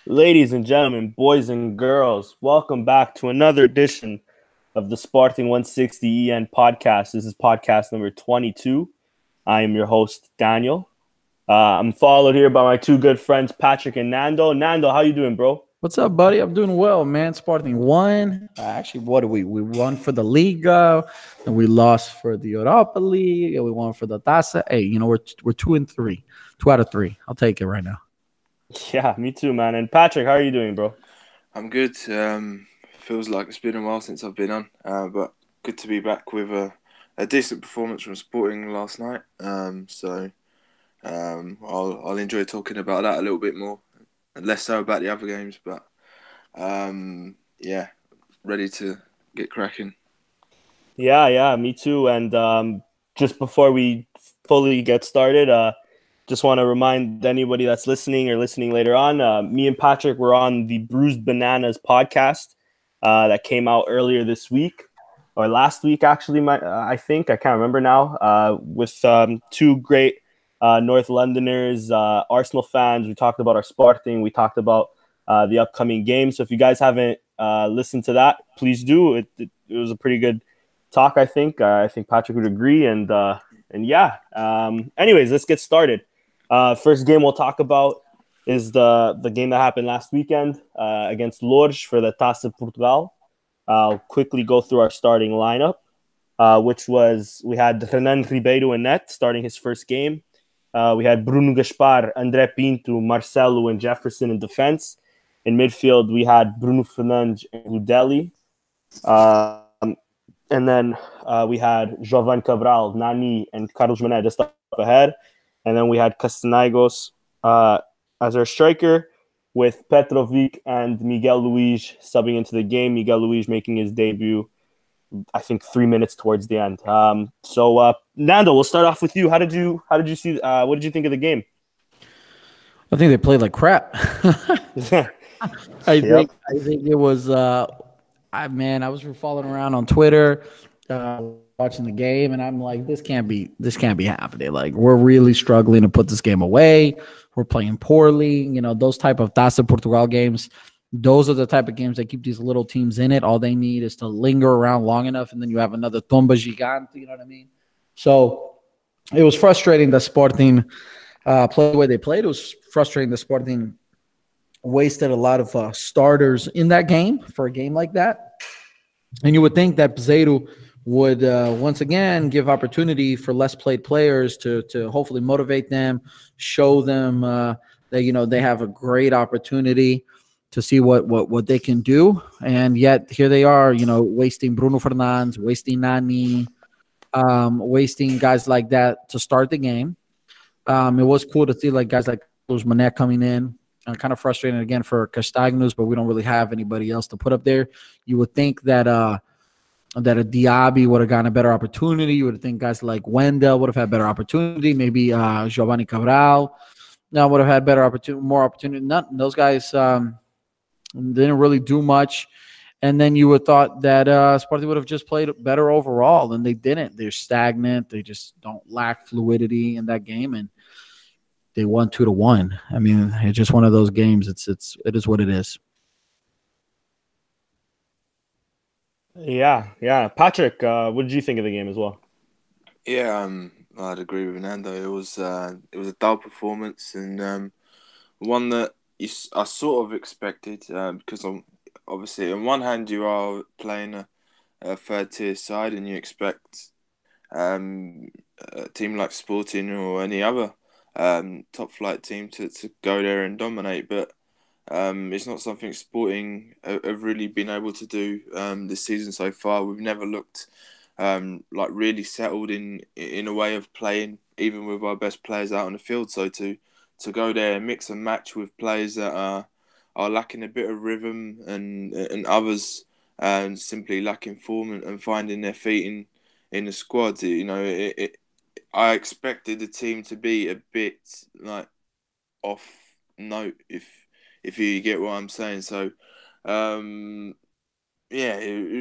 Ladies and gentlemen, boys and girls, welcome back to another edition of the Sporting160EN Podcast. This is podcast number 22. I am your host, Daniel. I'm followed here by my two good friends, Patrick and Nando. Nando, how you doing, bro? What's up, buddy? I'm doing well, man. Sporting won. Actually, what do we? We won for the Liga, and we lost for the Europa League, and we won for the Taça. Hey, we're 2-3, 2 out of 3. I'll take it right now. Yeah, me too, man. And Patrick, how are you doing, bro? I'm good. Feels like it's been a while since I've been on, but good to be back with a decent performance from Sporting last night. I'll enjoy talking about that a little bit more, and less so about the other games. But ready to get cracking. Yeah, me too. And just before we fully get started, just want to remind anybody that's listening or listening later on, me and Patrick were on the Bruised Bananas podcast that came out earlier this week, or last week, actually, I think. I can't remember now, with two great North Londoners, Arsenal fans. We talked about our Sporting. We talked about the upcoming game. So if you guys haven't listened to that, please do. It was a pretty good talk, I think. I think Patrick would agree. And yeah. Anyways, let's get started. First game we'll talk about is the game that happened last weekend against Lourdes for the Taça Portugal. I'll quickly go through our starting lineup, which was we had Renan Ribeiro in net starting his first game. We had Bruno Gaspar, André Pinto, Marcelo, and Jefferson in defense. In midfield, we had Bruno Fernandes and Rudelli. And then we had Jovan Cabral, Nani, and Carlos Mané just up ahead. And then we had Castanagos as our striker, with Petrovic and Miguel Luis subbing into the game. Miguel Luis making his debut, I think, 3 minutes towards the end. So Nando, we'll start off with you. How did you see? What did you think of the game? I think they played like crap. I think it was. I was following around on Twitter, watching the game, and I'm like, this can't be happening. Like, we're really struggling to put this game away. We're playing poorly. Those type of Taça Portugal games, those are the type of games that keep these little teams in it. All they need is to linger around long enough, and then you have another Tomba Gigante, you know what I mean? So it was frustrating that Sporting played the way they played. It was frustrating that Sporting wasted a lot of starters in that game for a game like that. And you would think that Peseiro would once again give opportunity for less played players to hopefully motivate them, show them that they have a great opportunity to see what they can do. And yet here they are, wasting Bruno Fernandes, wasting Nani, wasting guys like that to start the game. It was cool to see like guys like Carlos Mané coming in. Kind of frustrating again for Castagnus, but we don't really have anybody else to put up there. You would think that a Diaby would have gotten a better opportunity. You would think guys like Wendell would have had better opportunity. Maybe Giovanni Cabral would have had more opportunity. Those guys didn't really do much. And then you would thought that Sporting would have just played better overall, and they didn't. They're stagnant. They just don't lack fluidity in that game, and they won 2-1. I mean, it's just one of those games. It is what it is. Yeah. Patrick, what did you think of the game as well? Yeah, I'd agree with Nando. It was a dull performance, and one that I sort of expected because obviously on one hand you are playing a third tier side, and you expect a team like Sporting or any other top flight team to go there and dominate, but it's not something Sporting have really been able to do this season so far. We've never looked like really settled in a way of playing, even with our best players out on the field. So to go there and mix and match with players that are lacking a bit of rhythm and others simply lacking form and finding their feet in the squad, I expected the team to be a bit like off note, if you get what I'm saying. So, it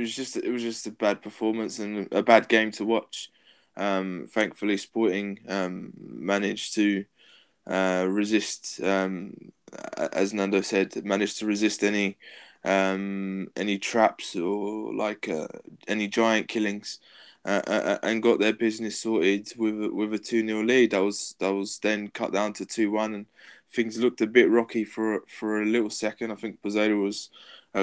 was just a bad performance and a bad game to watch. Thankfully, Sporting managed to resist as Nando said, managed to resist any traps or any giant killings, and got their business sorted with a 2-0 lead. That was then cut down to 2-1, and things looked a bit rocky for a little second. I think Poseidon was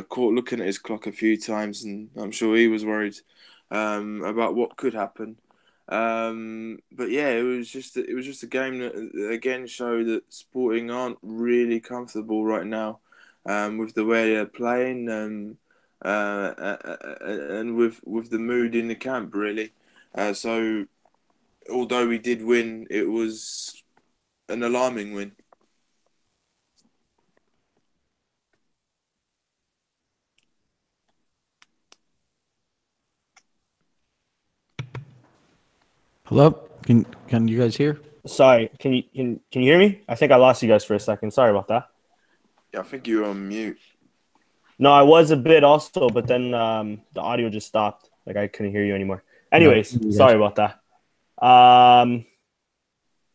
caught looking at his clock a few times, and I'm sure he was worried about what could happen. But yeah, it was just a game that again showed that Sporting aren't really comfortable right now, with the way they're playing, and with the mood in the camp really. So although we did win, it was an alarming win. Hello? Can you guys hear? Sorry, can you hear me? I think I lost you guys for a second. Sorry about that. Yeah, I think you're on mute. No, I was a bit also, but then the audio just stopped. Like I couldn't hear you anymore. Anyways, No, sorry about that.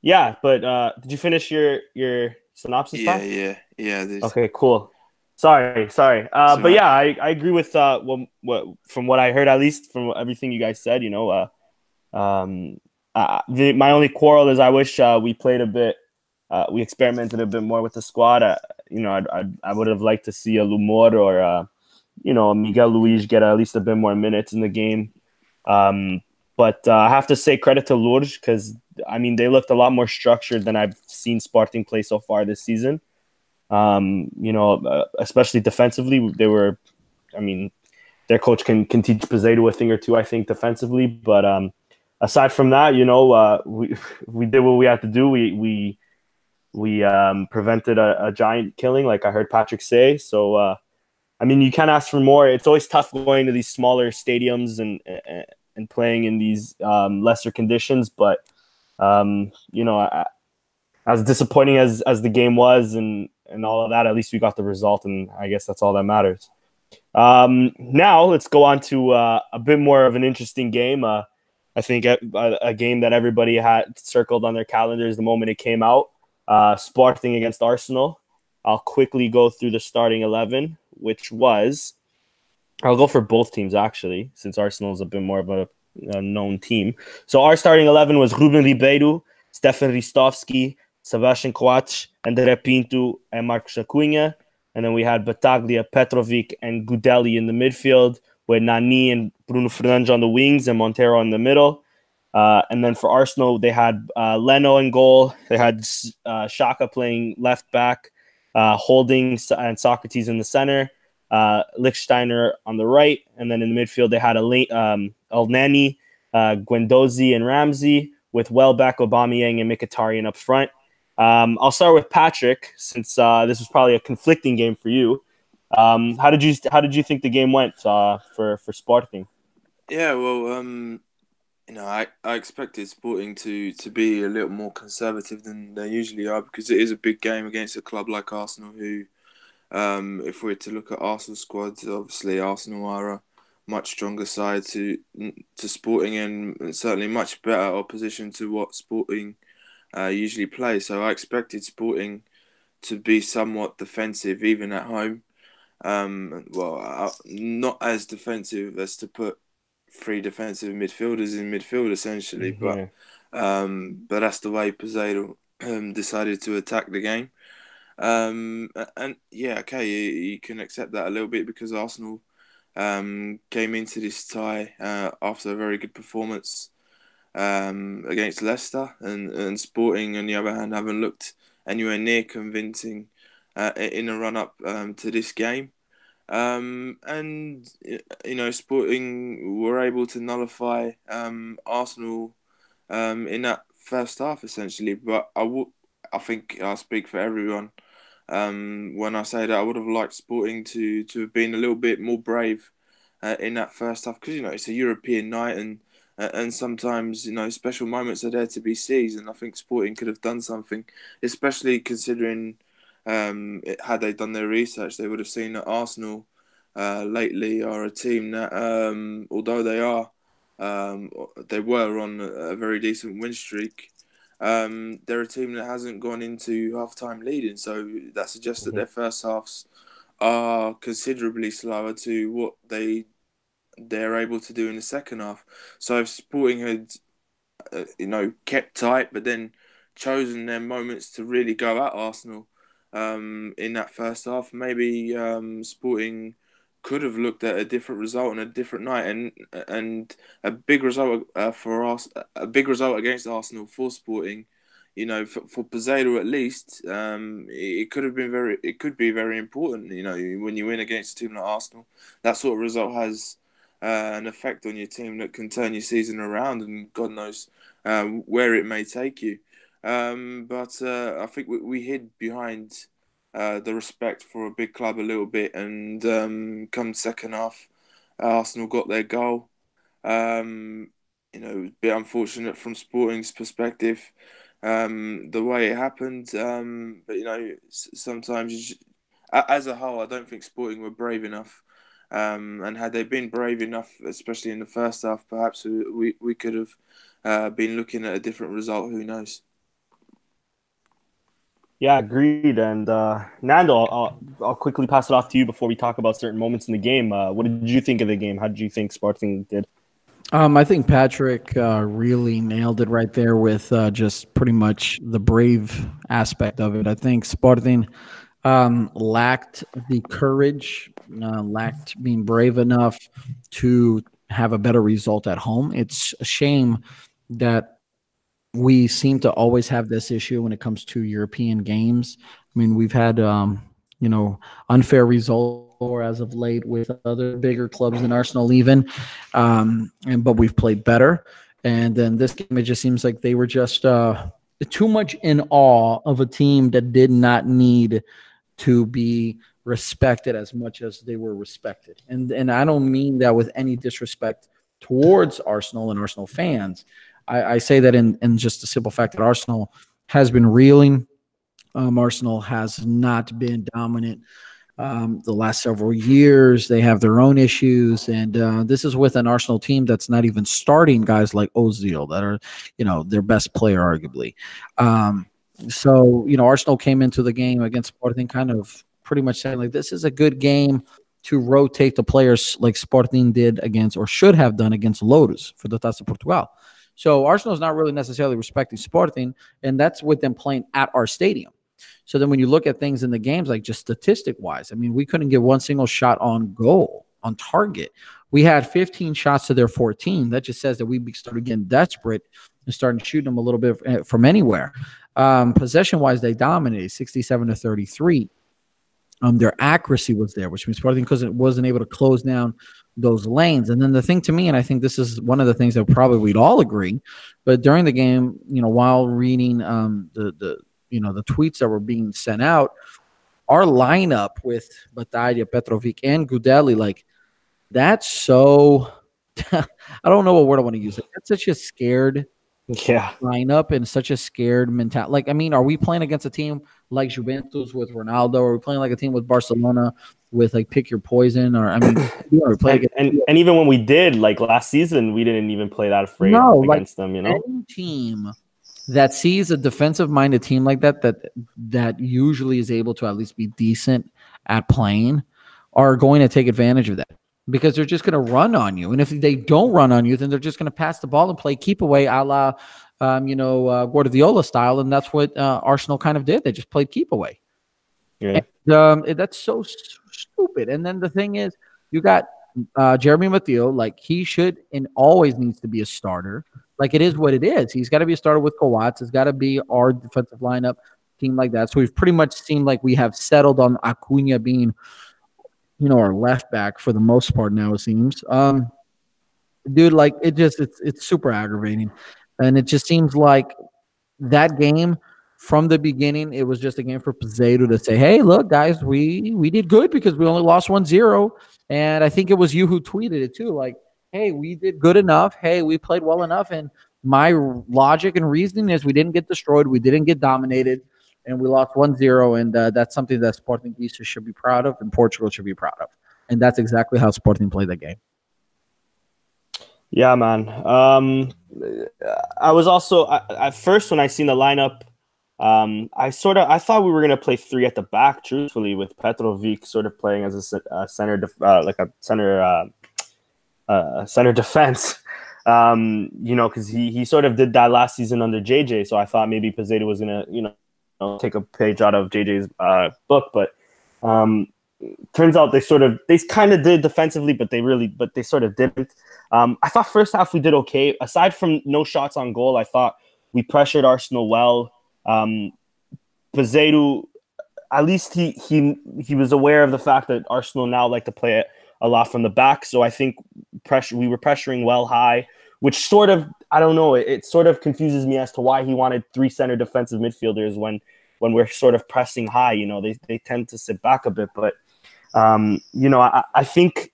Yeah, but did you finish your synopsis? Yeah, Pal? yeah. Okay, cool. Sorry. But yeah, I agree with what from what I heard, at least from everything you guys said. My only quarrel is I wish we played a bit. We experimented a bit more with the squad. I would have liked to see a Lumor or Miguel Luis get at least a bit more minutes in the game. But I have to say credit to Lourdes because I mean they looked a lot more structured than I've seen Sporting play so far this season. Especially defensively, they were. I mean, their coach can teach Poseidon a thing or two, I think, defensively. But aside from that, we did what we had to do. We prevented a giant killing, like I heard Patrick say. So I mean, you can't ask for more. It's always tough going to these smaller stadiums and playing in these lesser conditions. But as disappointing as the game was and all of that, at least we got the result, and I guess that's all that matters. Now let's go on to a bit more of an interesting game. I think a game that everybody had circled on their calendars the moment it came out. Sporting against Arsenal. I'll quickly go through the starting 11, which was... I'll go for both teams, actually, since Arsenal is a bit more of a known team. So our starting 11 was Ruben Ribeiro, Stefan Ristovski, Sebastian Coates, André Pinto, and Marcos Acunha. And then we had Bataglia, Petrovic, and Goudelli in the midfield, with Nani and Bruno Fernandes on the wings and Montero in the middle. And then for Arsenal, they had Leno in goal. They had Xhaka playing left back, Holding and Socrates in the center, Lichtsteiner on the right. And then in the midfield, they had Elneny, Guendouzi, and Ramsey, with Welbeck, Aubameyang, and Mkhitaryan up front. I'll start with Patrick, since this was probably a conflicting game for you. How did you think the game went for Sporting? Yeah, well, I expected Sporting to be a little more conservative than they usually are, because it is a big game against a club like Arsenal, who, if we're to look at Arsenal squads, obviously Arsenal are a much stronger side to Sporting, and certainly much better opposition to what Sporting usually play. So I expected Sporting to be somewhat defensive, even at home. Not as defensive as to put three defensive midfielders in midfield, essentially. Mm-hmm. But that's the way Poseidon decided to attack the game. And yeah, okay, you can accept that a little bit, because Arsenal came into this tie after a very good performance against Leicester, and Sporting, on the other hand, haven't looked anywhere near convincing in a run-up to this game. And Sporting were able to nullify Arsenal in that first half, essentially. But I think I speak for everyone when I say that I would have liked Sporting to have been a little bit more brave in that first half, because it's a European night, and sometimes special moments are there to be seized, and I think Sporting could have done something, especially considering had they done their research, they would have seen that Arsenal lately are a team that, although they were on a very decent win streak, they're a team that hasn't gone into half-time leading, so that suggests that their first halves are considerably slower to what they're able to do in the second half. So if Sporting had, kept tight, but then chosen their moments to really go at Arsenal in that first half, maybe Sporting could have looked at a different result and a different night, and a big result for us, a big result against Arsenal for Sporting. For Peseiro at least, it could be very important. When you win against a team like Arsenal, that sort of result has an effect on your team that can turn your season around, and God knows where it may take you. But I think we hid behind the respect for a big club a little bit, and come second half, Arsenal got their goal. It was a bit unfortunate from Sporting's perspective, the way it happened. But sometimes, as a whole, I don't think Sporting were brave enough. And had they been brave enough, especially in the first half, perhaps we could have been looking at a different result. Who knows? Yeah, agreed. And Nando, I'll quickly pass it off to you before we talk about certain moments in the game. What did you think of the game? How did you think Sporting did? I think Patrick really nailed it right there with just pretty much the brave aspect of it. I think Sporting lacked the courage, lacked being brave enough to have a better result at home. It's a shame that we seem to always have this issue when it comes to European games. I mean, we've had, unfair results or as of late with other bigger clubs than Arsenal even, but we've played better. And then this game, it just seems like they were just too much in awe of a team that did not need to be respected as much as they were respected. And I don't mean that with any disrespect towards Arsenal and Arsenal fans. I say that in just the simple fact that Arsenal has been reeling. Arsenal has not been dominant the last several years. They have their own issues, and this is with an Arsenal team that's not even starting guys like Ozil that are, their best player arguably. So Arsenal came into the game against Sporting kind of pretty much saying like this is a good game to rotate the players like Sporting did against or should have done against Lotus for the Taça Portugal. So Arsenal is not really necessarily respecting Sporting, and that's with them playing at our stadium. So then when you look at things in the games, like just statistic-wise, I mean, we couldn't get one single shot on goal, on target. We had 15 shots to their 14. That just says that we started getting desperate and started shooting them a little bit from anywhere. Possession-wise, they dominated 67-33. Their accuracy was there, which means Sporting wasn't able to close down those lanes. And then the thing to me, and I think this is one of the things that probably we'd all agree, but during the game, while reading the tweets that were being sent out, our lineup with Batalla, Petrovic, and Gudeli, like that's so I don't know what word I want to use. That's such a scared lineup and such a scared mentality. Like, I mean, are we playing against a team like Juventus with Ronaldo? Or are we playing like a team with Barcelona with like pick your poison? Or I mean, and even when we did like last season, we didn't even play that afraid against them. Any team that sees a defensive-minded team like that usually is able to at least be decent at playing are going to take advantage of that because they're just going to run on you. And if they don't run on you, then they're just going to pass the ball and play keep away a la, Guardiola style. And that's what Arsenal kind of did. They just played keep away. Yeah. And, that's so stupid. And then the thing is, you got Jeremy Mathieu, like he should and always needs to be a starter. Like it is what it is. He's got to be a starter with Coates. It's got to be our defensive lineup team like that. So we've pretty much seemed like we have settled on Acuna being, our left back for the most part now, it seems. Dude, like it's super aggravating. And it just seems like that game from the beginning, it was just a game for Peseiro to say, hey, look, guys, we did good because we only lost 1-0. And I think it was you who tweeted it too. Like, hey, we did good enough. Hey, we played well enough. And my logic and reasoning is we didn't get destroyed. We didn't get dominated. And we lost 1-0. And that's something that Portuguese should be proud of and Portugal should be proud of. And that's exactly how Sporting played that game. Yeah, man. I was also at first when I seen the lineup, I thought we were gonna play three at the back. Truthfully, with Petrovic sort of playing as a center, like a center defense. Because he sort of did that last season under JJ. So I thought maybe Pizzetta was gonna take a page out of JJ's book, but turns out they kind of did defensively, but they sort of didn't. I thought first half we did okay. Aside from no shots on goal, I thought we pressured Arsenal well. Pizzetta, at least he was aware of the fact that Arsenal now like to play it a lot from the back. So I think we were pressuring well high, which sort of, I don't know, it sort of confuses me as to why he wanted three center defensive midfielders when we're sort of pressing high. They tend to sit back a bit, but I think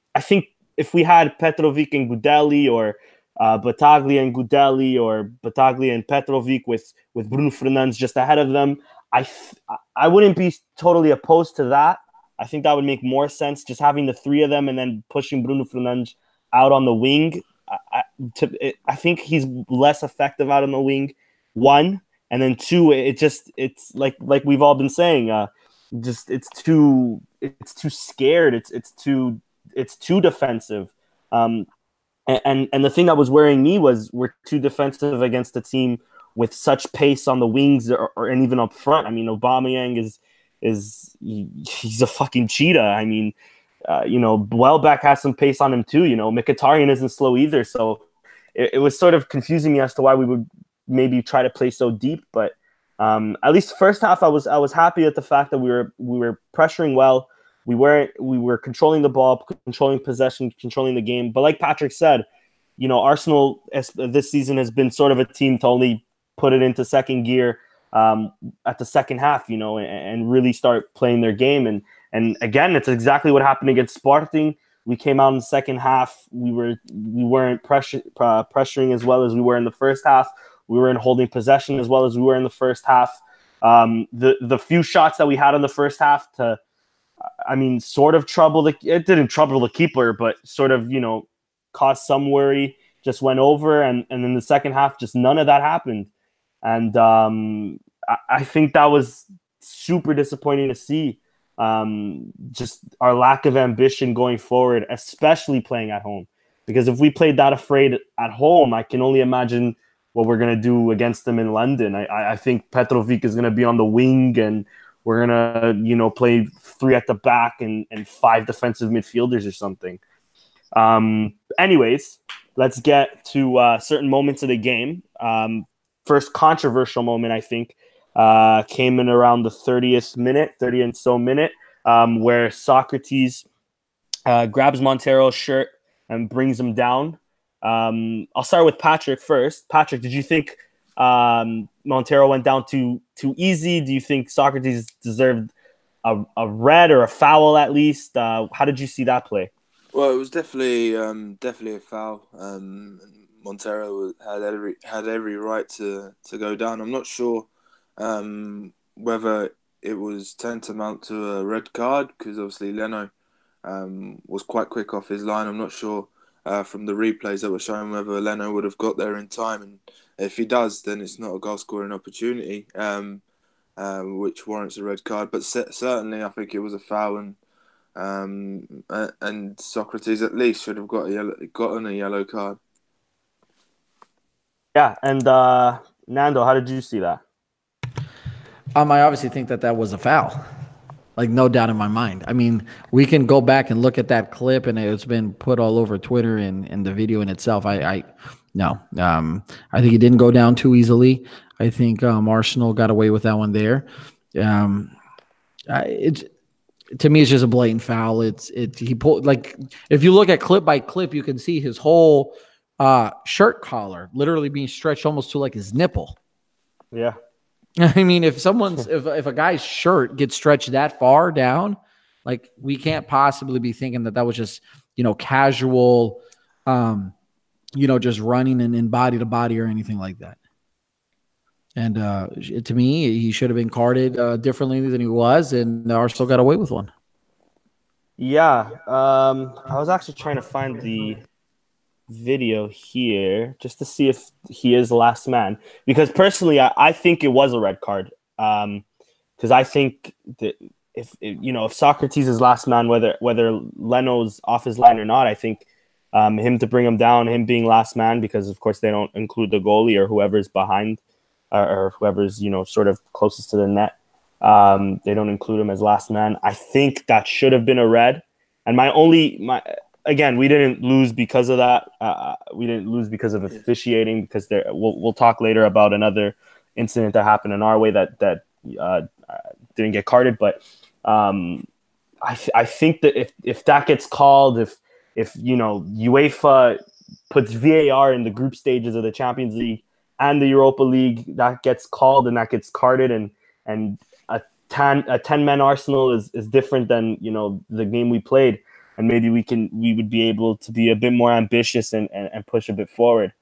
if we had Petrovic and Goudelli, or Battaglia and Goudelli, or Battaglia and Petrovic with Bruno Fernandes just ahead of them, I wouldn't be totally opposed to that. I think that would make more sense, just having the three of them and then pushing Bruno Fernandes out on the wing. I think he's less effective out on the wing, one, and then two. It's like we've all been saying. It's too scared. It's too defensive. And the thing that was worrying me was we're too defensive against a team with such pace on the wings and even up front. I mean, Aubameyang he's a fucking cheetah. I mean, Welbeck has some pace on him too. Mkhitaryan isn't slow either. So it was sort of confusing me as to why we would maybe try to play so deep. But at least first half, I was happy at the fact that we were pressuring well. We were controlling the ball, controlling possession, controlling the game. But like Patrick said, Arsenal this season has been sort of a team to only put it into second gear at the second half, and really start playing their game. And again, it's exactly what happened against Sporting. We came out in the second half. We weren't pressuring as well as we were in the first half. We weren't holding possession as well as we were in the first half. The few shots that we had in the first half sort of it didn't trouble the keeper, but sort of, caused some worry, just went over. And in the second half, just none of that happened. And I think that was super disappointing to see. Just our lack of ambition going forward, especially playing at home. Because if we played that afraid at home, I can only imagine what we're going to do against them in London. I think Petrovic is going to be on the wing, and we're going to, play three at the back and five defensive midfielders or something. Anyways, let's get to certain moments of the game. First controversial moment, I think, came in around the 30 and so minute, where Socrates grabs Montero's shirt and brings him down. I'll start with Patrick first. Patrick, did you think Montero went down too easy? Do you think Socrates deserved a red or a foul at least? How did you see that play? Well, it was definitely a foul. Montero had every right to go down. I'm not sure whether it was tantamount to a red card, because obviously Leno was quite quick off his line. I'm not sure from the replays that were showing whether Leno would have got there in time, and if he does, then it's not a goal scoring opportunity, which warrants a red card. But certainly, I think it was a foul, and Socrates at least should have gotten a yellow card. Yeah, and Nando, how did you see that? I obviously think that was a foul. Like, no doubt in my mind. I mean, we can go back and look at that clip, and it's been put all over Twitter and the video in itself. I think he didn't go down too easily. I think Arsenal got away with that one there. To me, it's just a blatant foul. He pulled, like, if you look at clip by clip, you can see his whole shirt collar literally being stretched almost to like his nipple. Yeah. I mean, if a guy's shirt gets stretched that far down, like, we can't possibly be thinking that was just, casual, just running in body to body or anything like that. And to me, he should have been carded differently than he was, and Arsenal got away with one. Yeah. I was actually trying to find video here just to see if he is last man, because personally I think it was a red card, because I think that if Socrates is last man, whether Leno's off his line or not, I think him to bring him down, him being last man, because of course they don't include the goalie or whoever's behind or whoever's sort of closest to the net. They don't include him as last man. I think that should have been a red. And again, we didn't lose because of that. We didn't lose because of officiating, because we'll talk later about another incident that happened in our way that didn't get carded. But I think that if that gets called, if UEFA puts VAR in the group stages of the Champions League and the Europa League, that gets called and that gets carded, and a 10-man Arsenal is different than the game we played, and maybe we would be able to be a bit more ambitious and push a bit forward.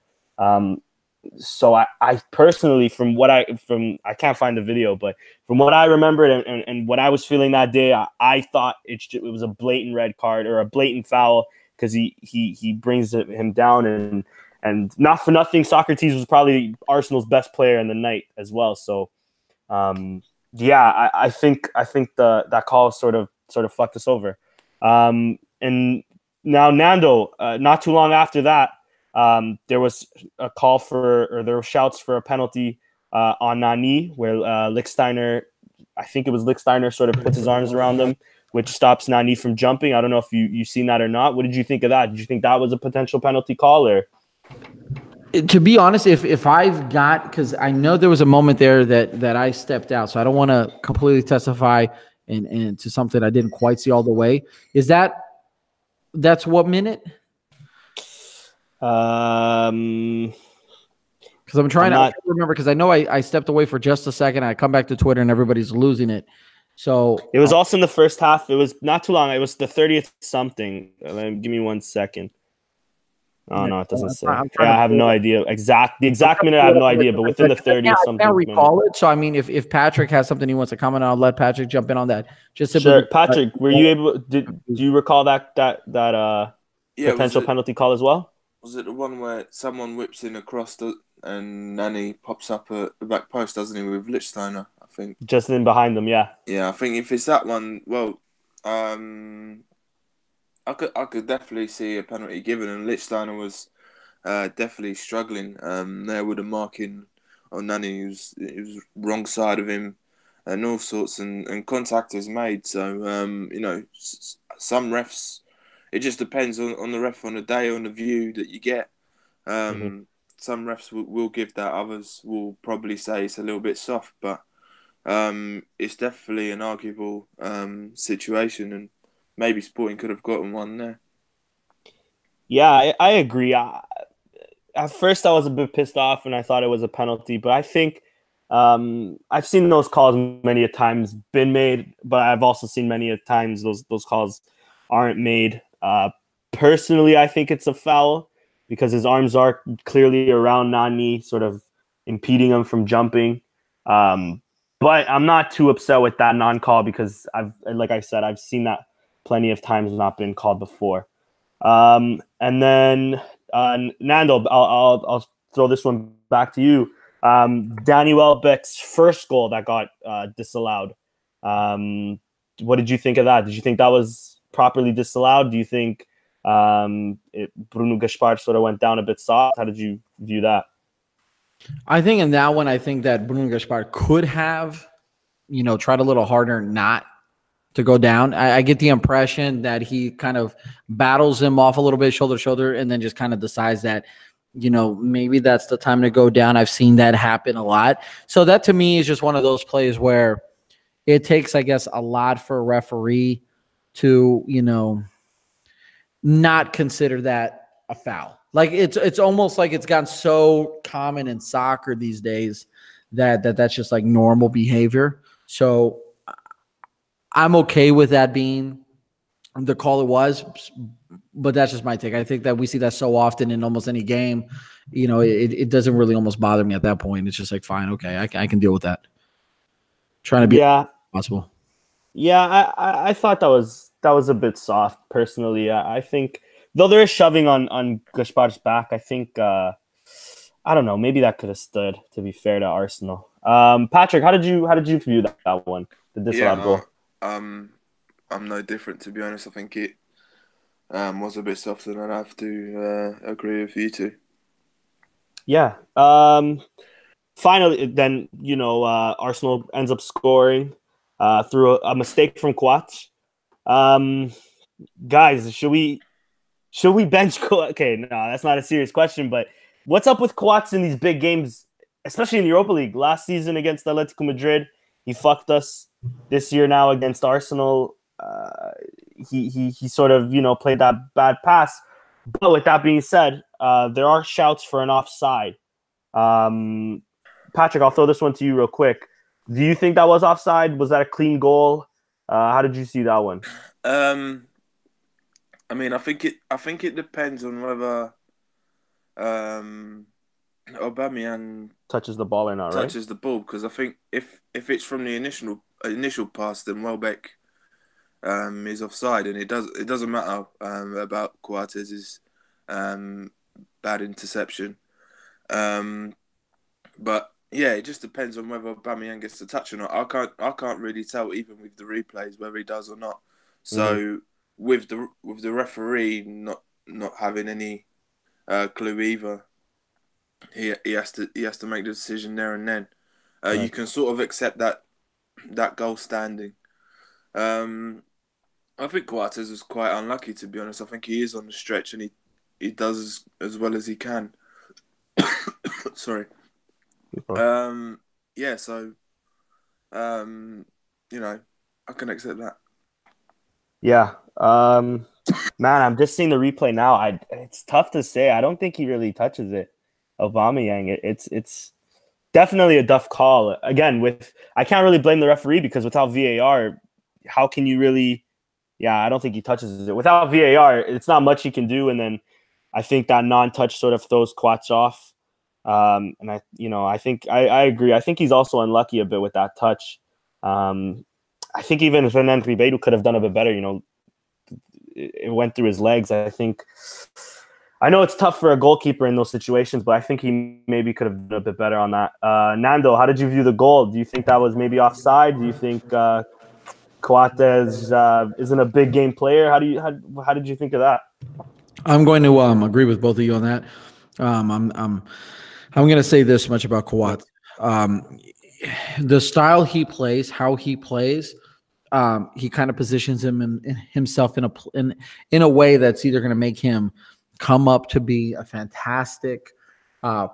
So I personally, I can't find the video, but from what I remembered and what I was feeling that day, I thought it was a blatant red card or a blatant foul, because he brings him down, and not for nothing, Socrates was probably Arsenal's best player in the night as well. So I think that call sort of fucked us over. And now Nando, not too long after that, there was a call there were shouts for a penalty on Nani, where Lichtsteiner, I think it was Lichtsteiner, sort of puts his arms around him, which stops Nani from jumping. I don't know if you've seen that or not. What did you think of that? Did you think that was a potential penalty call? Or to be honest, if I've got, because I know there was a moment there that I stepped out, so I don't want to completely testify and to something I didn't quite see all the way. That's what minute? Because I'm trying to remember, because I know I stepped away for just a second. I come back to Twitter and everybody's losing it. So it was also in the first half. It was not too long. It was the 30th something. Give me 1 second. Oh, no, it doesn't say. I have no idea. The exact minute, I have no idea, but within the 30th something. I can't recall it. So, I mean, if Patrick has something he wants to comment on, I'll let Patrick jump in on that. Sure. Patrick, were you able – do you recall that potential penalty call as well? Was it the one where someone whips in across and Nani pops up at the back post, doesn't he, with Lichtsteiner, I think? Just in behind them, yeah. Yeah, I think if it's that one, well, I could definitely see a penalty given, and Lichtsteiner was definitely struggling there with the marking on Nani. He was wrong side of him and all sorts, and contact is made. So, some refs, it just depends on the ref on the day, on the view that you get. Some refs will give that, others will probably say it's a little bit soft, but it's definitely an arguable situation, and maybe Sporting could have gotten one there. Yeah, I agree. At first, I was a bit pissed off and I thought it was a penalty, but I think I've seen those calls many a times been made, but I've also seen many a times those calls aren't made. Personally, I think it's a foul because his arms are clearly around Nani, sort of impeding him from jumping. But I'm not too upset with that non-call because like I said, I've seen that plenty of times not been called before. And then Nando, I'll throw this one back to you. Danny Welbeck's first goal that got disallowed. What did you think of that? Did you think that was properly disallowed? Do you think Bruno Gaspar sort of went down a bit soft? How did you view that? I think in that one, I think that Bruno Gaspar could have, tried a little harder not to go down. I get the impression that he kind of battles him off a little bit, shoulder to shoulder, and then just kind of decides that, maybe that's the time to go down. I've seen that happen a lot. So that to me is just one of those plays where it takes, I guess, a lot for a referee to, not consider that a foul. Like it's almost like it's gotten so common in soccer these days that's just like normal behavior. So I'm okay with that being the call it was, but that's just my take. I think that we see that so often in almost any game. It doesn't really almost bother me at that point. It's just like, fine, okay, I can deal with that. Trying to be possible. Yeah, I thought that was a bit soft personally. I think though there is shoving on Gaspar's back, I think I don't know. Maybe that could have stood. To be fair to Arsenal, Patrick, how did you view that one? The disallowed goal. I'm no different, to be honest. I think it was a bit softer, and I'd have to agree with you two. Yeah. Finally, then Arsenal ends up scoring through a mistake from Coates. Guys, should we bench Coates? Okay, no, that's not a serious question, but what's up with Coates in these big games, especially in the Europa League? Last season against Atletico Madrid, he fucked us. This year now against Arsenal, he sort of played that bad pass. But with that being said, there are shouts for an offside. Patrick, I'll throw this one to you real quick. Do you think that was offside? Was that a clean goal? How did you see that one? I mean, I think it depends on whether Aubameyang touches the ball or not, right? Touches the ball, because I think if it's from the initial pass, then Welbeck is offside, and it doesn't matter about Coates' bad interception. But yeah, it just depends on whether Aubameyang gets the touch or not. I can't really tell, even with the replays, whether he does or not. So with the referee not having any clue either, he has to make the decision there and then. Right. You can sort of accept that goal standing. I think Coates was quite unlucky, to be honest. I think he is on the stretch, and he does as well as he can. Sorry. Yeah, so I can accept that. Yeah. Man, I'm just seeing the replay now. It's tough to say. I don't think he really touches it. Aubameyang. It's definitely a tough call. Again, I can't really blame the referee, because without VAR, how can you really? Yeah, I don't think he touches it. Without VAR, it's not much he can do. And then I think that non-touch sort of throws Coates off. And I think I agree. I think he's also unlucky a bit with that touch. I think even Renan Ribeiro could have done a bit better. It went through his legs. I know it's tough for a goalkeeper in those situations, but I think he maybe could have done a bit better on that. Nando, how did you view the goal? Do you think that was maybe offside? Do you think Coates isn't a big game player? How did you think of that? I'm going to agree with both of you on that. I'm going to say this much about Coates. The style he plays, how he plays, he kind of positions himself in a way that's either going to make him come up to be a fantastic. How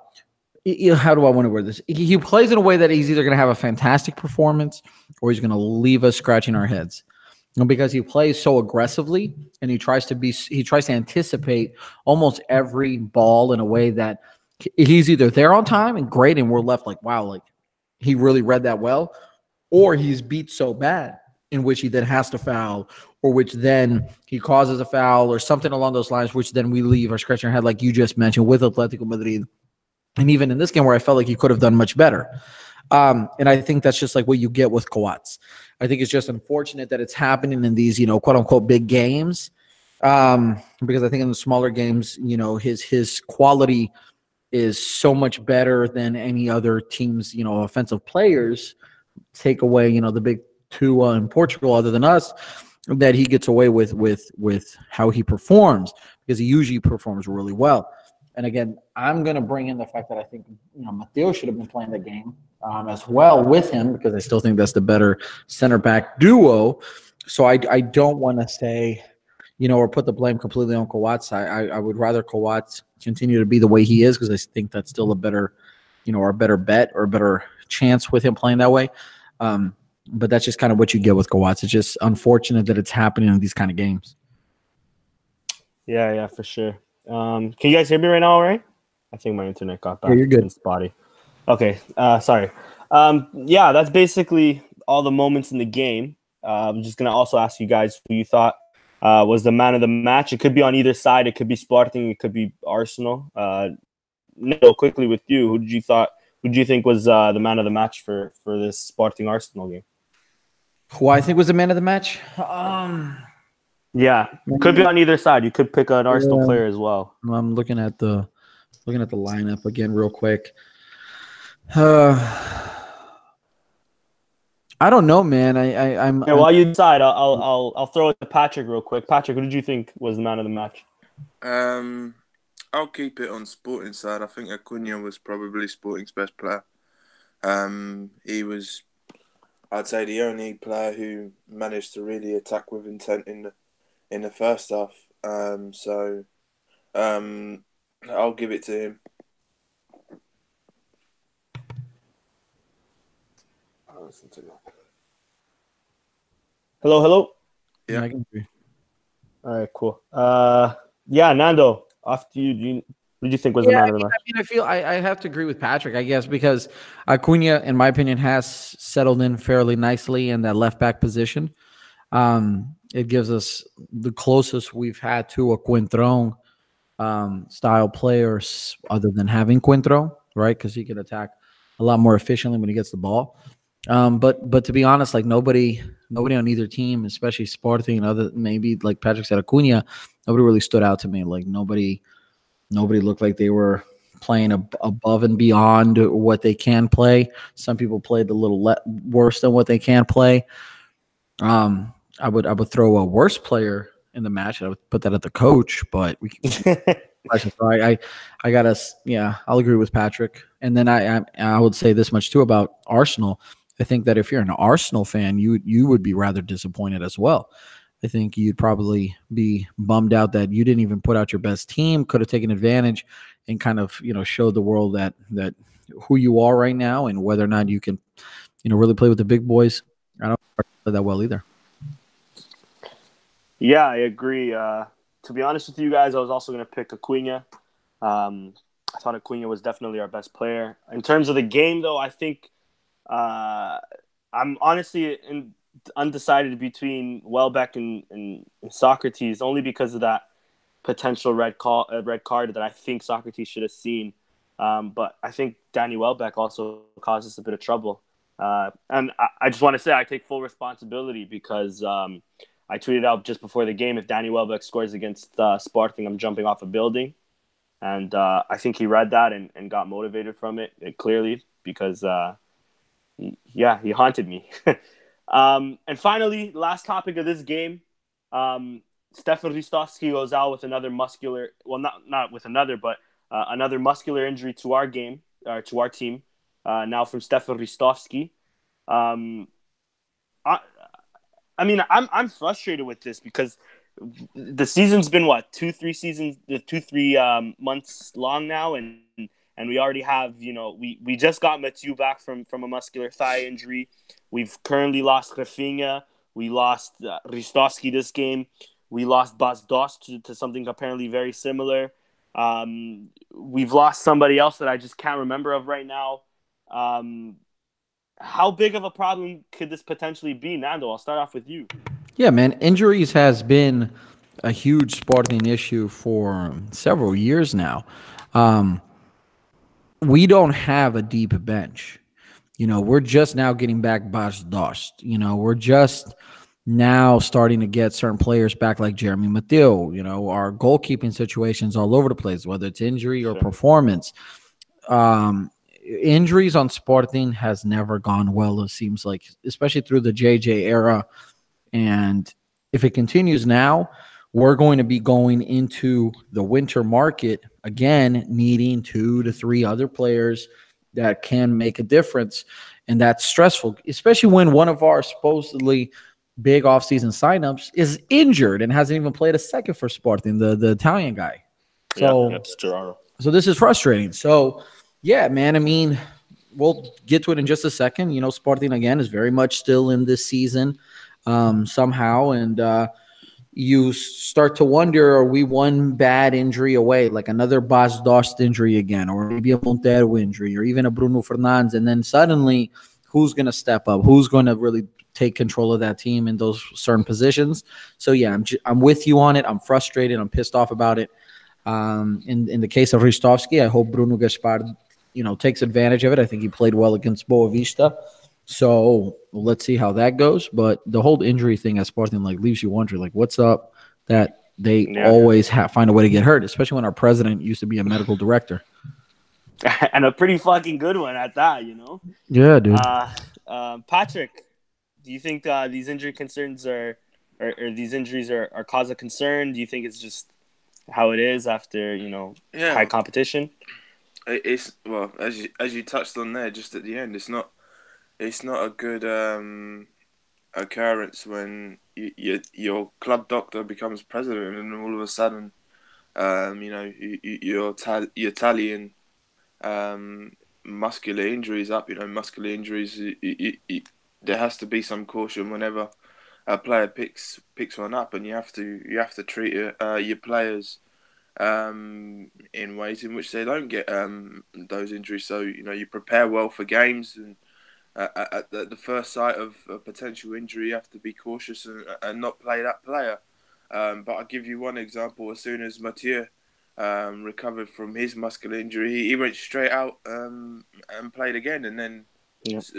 do I want to word this? He plays in a way that he's either going to have a fantastic performance or he's going to leave us scratching our heads. Because he plays so aggressively and he tries to anticipate almost every ball in a way that he's either there on time and great, and we're left like, wow, like he really read that well, or he's beat so bad in which he then has to foul, or which then he causes a foul or something along those lines, which then we leave our scratching our head, like you just mentioned with Atletico Madrid. And even in this game where I felt like he could have done much better. And I think that's just like what you get with Coates. I think it's just unfortunate that it's happening in these, quote unquote, big games. Because I think in the smaller games, his quality is so much better than any other team's, offensive players. Take away, the big two in Portugal other than us, that he gets away with how he performs, because he usually performs really well. And again, I'm going to bring in the fact that I think, Matteo should have been playing the game as well with him, because I still think that's the better center back duo. So I don't want to say, or put the blame completely on Coates. I would rather Coates continue to be the way he is, because I think that's still a better, or a better bet or a better chance with him playing that way. But that's just kind of what you get with Coates. It's just unfortunate that it's happening in these kind of games. Yeah, for sure. Can you guys hear me right now all right? I think my internet got back. Yeah, you're good. It's spotty. Okay, sorry. Yeah, that's basically all the moments in the game. I'm just going to also ask you guys who you thought was the man of the match. It could be on either side. It could be Sporting. It could be Arsenal. Nico, quickly with you, who do you think was the man of the match for this Sporting Arsenal game? Who I think was the man of the match? Yeah, could be on either side. You could pick an Arsenal Yeah. player as well. I'm looking at the lineup again real quick. I don't know, man. I'm While you decide, I'll throw it to Patrick real quick. Patrick, who did you think was the man of the match? I'll keep it on Sporting side. I think Acuna was probably Sporting's best player. He was, I'd say, the only player who managed to really attack with intent in the first half. I'll give it to him. Hello. Yeah. I can agree. All right, cool. Yeah, Nando, after you, what did you think was the man of the match? I feel I have to agree with Patrick, I guess, because Acuna, in my opinion, has settled in fairly nicely in that left back position. It gives us the closest we've had to a Quintron style players, other than having Quintron, right? Because he can attack a lot more efficiently when he gets the ball. But to be honest, like nobody on either team, especially Sporting and other, maybe like Patrick said, Acuna, nobody really stood out to me. Like nobody looked like they were playing above and beyond what they can play. Some people played a little worse than what they can play. I would throw a worse player in the match. I would put that at the coach, but we I gotta, yeah, I'll agree with Patrick. And then I would say this much too about Arsenal. I think that if you're an Arsenal fan, you would be rather disappointed as well. I think you'd probably be bummed out that you didn't even put out your best team, could have taken advantage and kind of, showed the world that who you are right now and whether or not you can, really play with the big boys. I don't play that well either. Yeah, I agree. To be honest with you guys, I was also going to pick Acuna. I thought Acuna was definitely our best player. In terms of the game, though, I think I'm honestly undecided between Welbeck and Socrates, only because of that potential red card that I think Socrates should have seen. But I think Danny Welbeck also caused us a bit of trouble. And I just want to say I take full responsibility because I tweeted out just before the game, if Danny Welbeck scores against Sporting, I'm jumping off a building. And I think he read that and got motivated from it clearly because, he haunted me. And finally, last topic of this game, Stefan Ristovski goes out with another muscular, well, not with another, but another muscular injury to our game, or to our team, now from Stefan Ristovski. I mean, I'm frustrated with this because the season's been 2-3 months long now, and we already have we just got Mathieu back from a muscular thigh injury. We've currently lost Rafinha. We lost Ristovski this game. We lost Bas Dost to something apparently very similar. We've lost somebody else that I just can't remember of right now. How big of a problem could this potentially be, Nando? I'll start off with you. Yeah, man. Injuries has been a huge Sporting issue for several years now. We don't have a deep bench. We're just now getting back Bas Dost. We're just now starting to get certain players back like Jeremy Mathieu. Our goalkeeping situations all over the place, whether it's injury or performance. Injuries on Sporting has never gone well, it seems like, especially through the JJ era. And if it continues now, we're going to be going into the winter market again, needing 2 to 3 other players that can make a difference. And that's stressful, especially when one of our supposedly big offseason signups is injured and hasn't even played a second for Sporting, the Italian guy. So, it's Gerardo. So this is frustrating. So, yeah, man, I mean, we'll get to it in just a second. Sporting, again, is very much still in this season somehow. And you start to wonder, are we one bad injury away, like another Bas Dost injury again, or maybe a Montero injury, or even a Bruno Fernandes? And then suddenly, who's going to step up? Who's going to really take control of that team in those certain positions? So, yeah, I'm with you on it. I'm frustrated. I'm pissed off about it. In the case of Ristovski, I hope Bruno Gaspar, takes advantage of it. I think he played well against Boa Vista. So let's see how that goes. But the whole injury thing at Sporting leaves you wondering what's up that they always find a way to get hurt, especially when our president used to be a medical director. And a pretty fucking good one at that, Yeah, dude. Patrick, do you think these injury concerns or these injuries are cause of concern? Do you think it's just how it is after high competition? It's as you touched on there just at the end. It's not a good occurrence when your club doctor becomes president and all of a sudden, your Italian muscular injuries up. Muscular injuries. There has to be some caution whenever a player picks one up, and you have to treat your players in ways in which they don't get those injuries. So you prepare well for games, and at the first sight of a potential injury, you have to be cautious and not play that player. But I'll give you one example. As soon as Mathieu recovered from his muscular injury, he went straight out and played again. And then,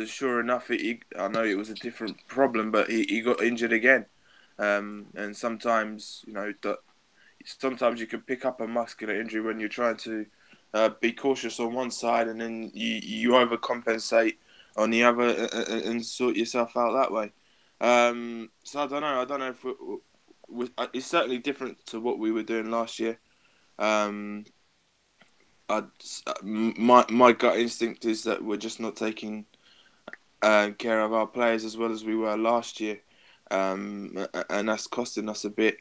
sure enough, I know it was a different problem, but he got injured again. And sometimes, sometimes you can pick up a muscular injury when you're trying to be cautious on one side, and then you overcompensate on the other and sort yourself out that way. So I don't know if it's certainly different to what we were doing last year. My gut instinct is that we're just not taking care of our players as well as we were last year, and that's costing us a bit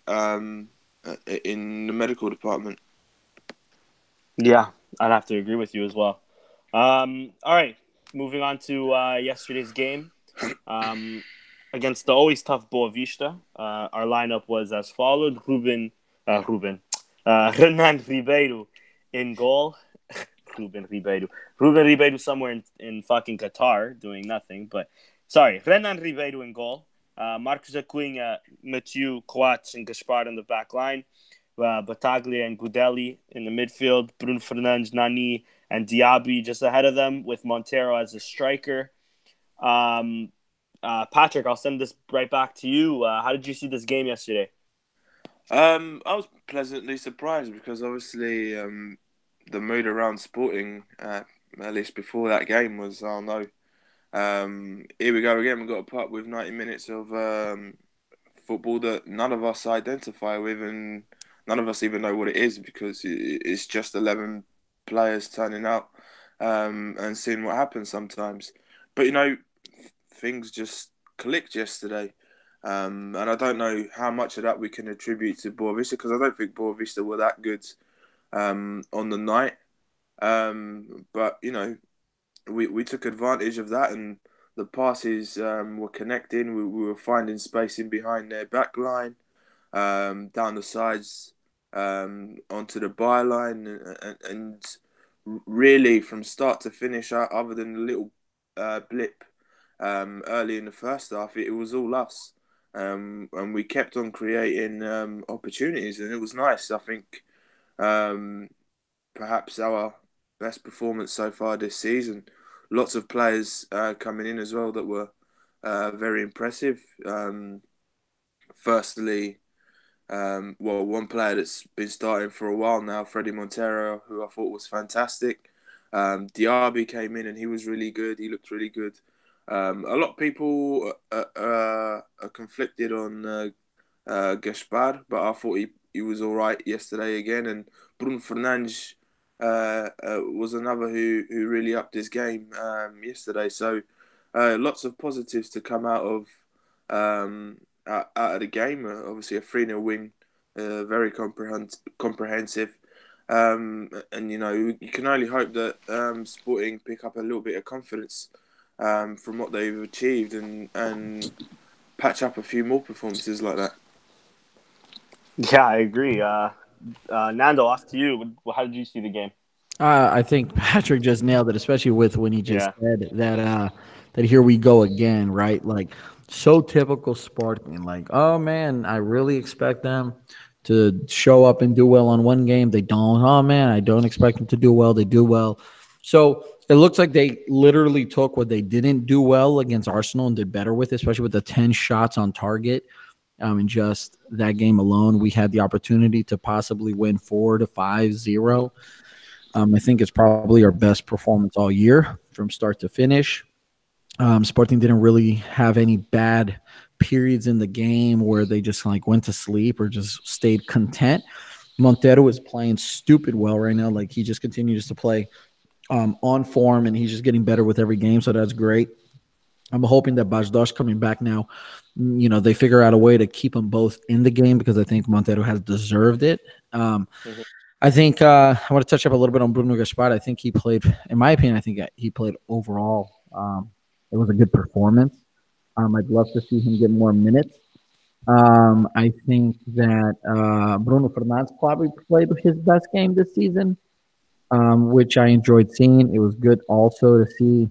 in the medical department. Yeah, I'd have to agree with you as well. All right, moving on to yesterday's game against the always tough Boa Vista. Our lineup was as followed: Renan Ribeiro in goal. Ruben Ribeiro somewhere in fucking Qatar doing nothing. But sorry, Renan Ribeiro in goal. Marcos Acunha, Mathieu, Coates, and Gaspar in the back line. Bataglia and Goudelli in the midfield. Bruno Fernandes, Nani, and Diaby just ahead of them with Montero as a striker. Patrick, I'll send this right back to you. How did you see this game yesterday? I was pleasantly surprised because obviously the mood around Sporting, at least before that game, was, oh no, here we go again. We've got to put up with 90 minutes of football that none of us identify with, and none of us even know what it is because it's just 11 players turning out and seeing what happens sometimes. But, things just clicked yesterday. And I don't know how much of that we can attribute to Boa Vista because I don't think Boa Vista were that good on the night. But, we took advantage of that and the passes were connecting. We were finding space in behind their back line, down the sides, onto the byline. And really from start to finish, other than a little blip early in the first half, it was all us. And we kept on creating opportunities, and it was nice. I think perhaps our best performance so far this season. Lots of players coming in as well that were very impressive. Firstly, one player that's been starting for a while now, Freddie Montero, who I thought was fantastic. Diaby came in and he was really good. He looked really good. A lot of people are conflicted on Gaspar, but I thought he was all right yesterday again. And Bruno Fernandes was another who really upped his game yesterday. So lots of positives to come out of the game. Obviously, a 3-0 win, very comprehensive. And you can only hope that Sporting pick up a little bit of confidence from what they've achieved and patch up a few more performances like that. Yeah, I agree. Nando, off to you. How did you see the game? I think Patrick just nailed it, especially with when he just said that here we go again, right? Like, so typical Sporting. Like, oh man, I really expect them to show up and do well on one game. They don't. Oh man, I don't expect them to do well. They do well. So It looks like they literally took what they didn't do well against Arsenal and did better with, especially with the 10 shots on target. In just that game alone, we had the opportunity to possibly win 4-5-0. I think it's probably our best performance all year from start to finish. Sporting didn't really have any bad periods in the game where they just like went to sleep or just stayed content. Montero is playing stupid well right now. Like he just continues to play on form, and he's just getting better with every game. So that's great. I'm hoping that Bajdosh coming back now, they figure out a way to keep them both in the game because I think Montero has deserved it. I think I want to touch up a little bit on Bruno Gaspar. I think he played, in my opinion, I think he played overall. It was a good performance. I'd love to see him get more minutes. I think that Bruno Fernandes probably played his best game this season, which I enjoyed seeing. It was good also to see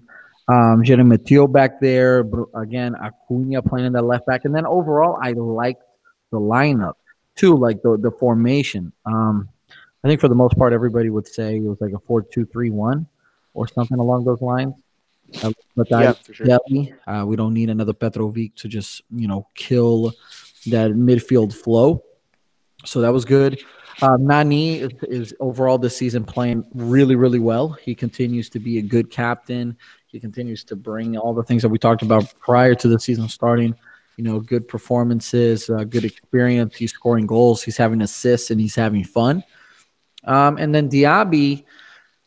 Jeremy Mateo back there. Again, Acuna playing in the left back. And then overall, I liked the lineup too, like the formation. I think for the most part, everybody would say it was like a 4-2-3-1 or something along those lines. But Yeah, for sure. We don't need another Petrovic to just, kill that midfield flow. So that was good. Nani is overall this season playing really, really well. He continues to be a good captain. He continues to bring all the things that we talked about prior to the season starting. Good performances, good experience. He's scoring goals. He's having assists, and he's having fun. And then Diaby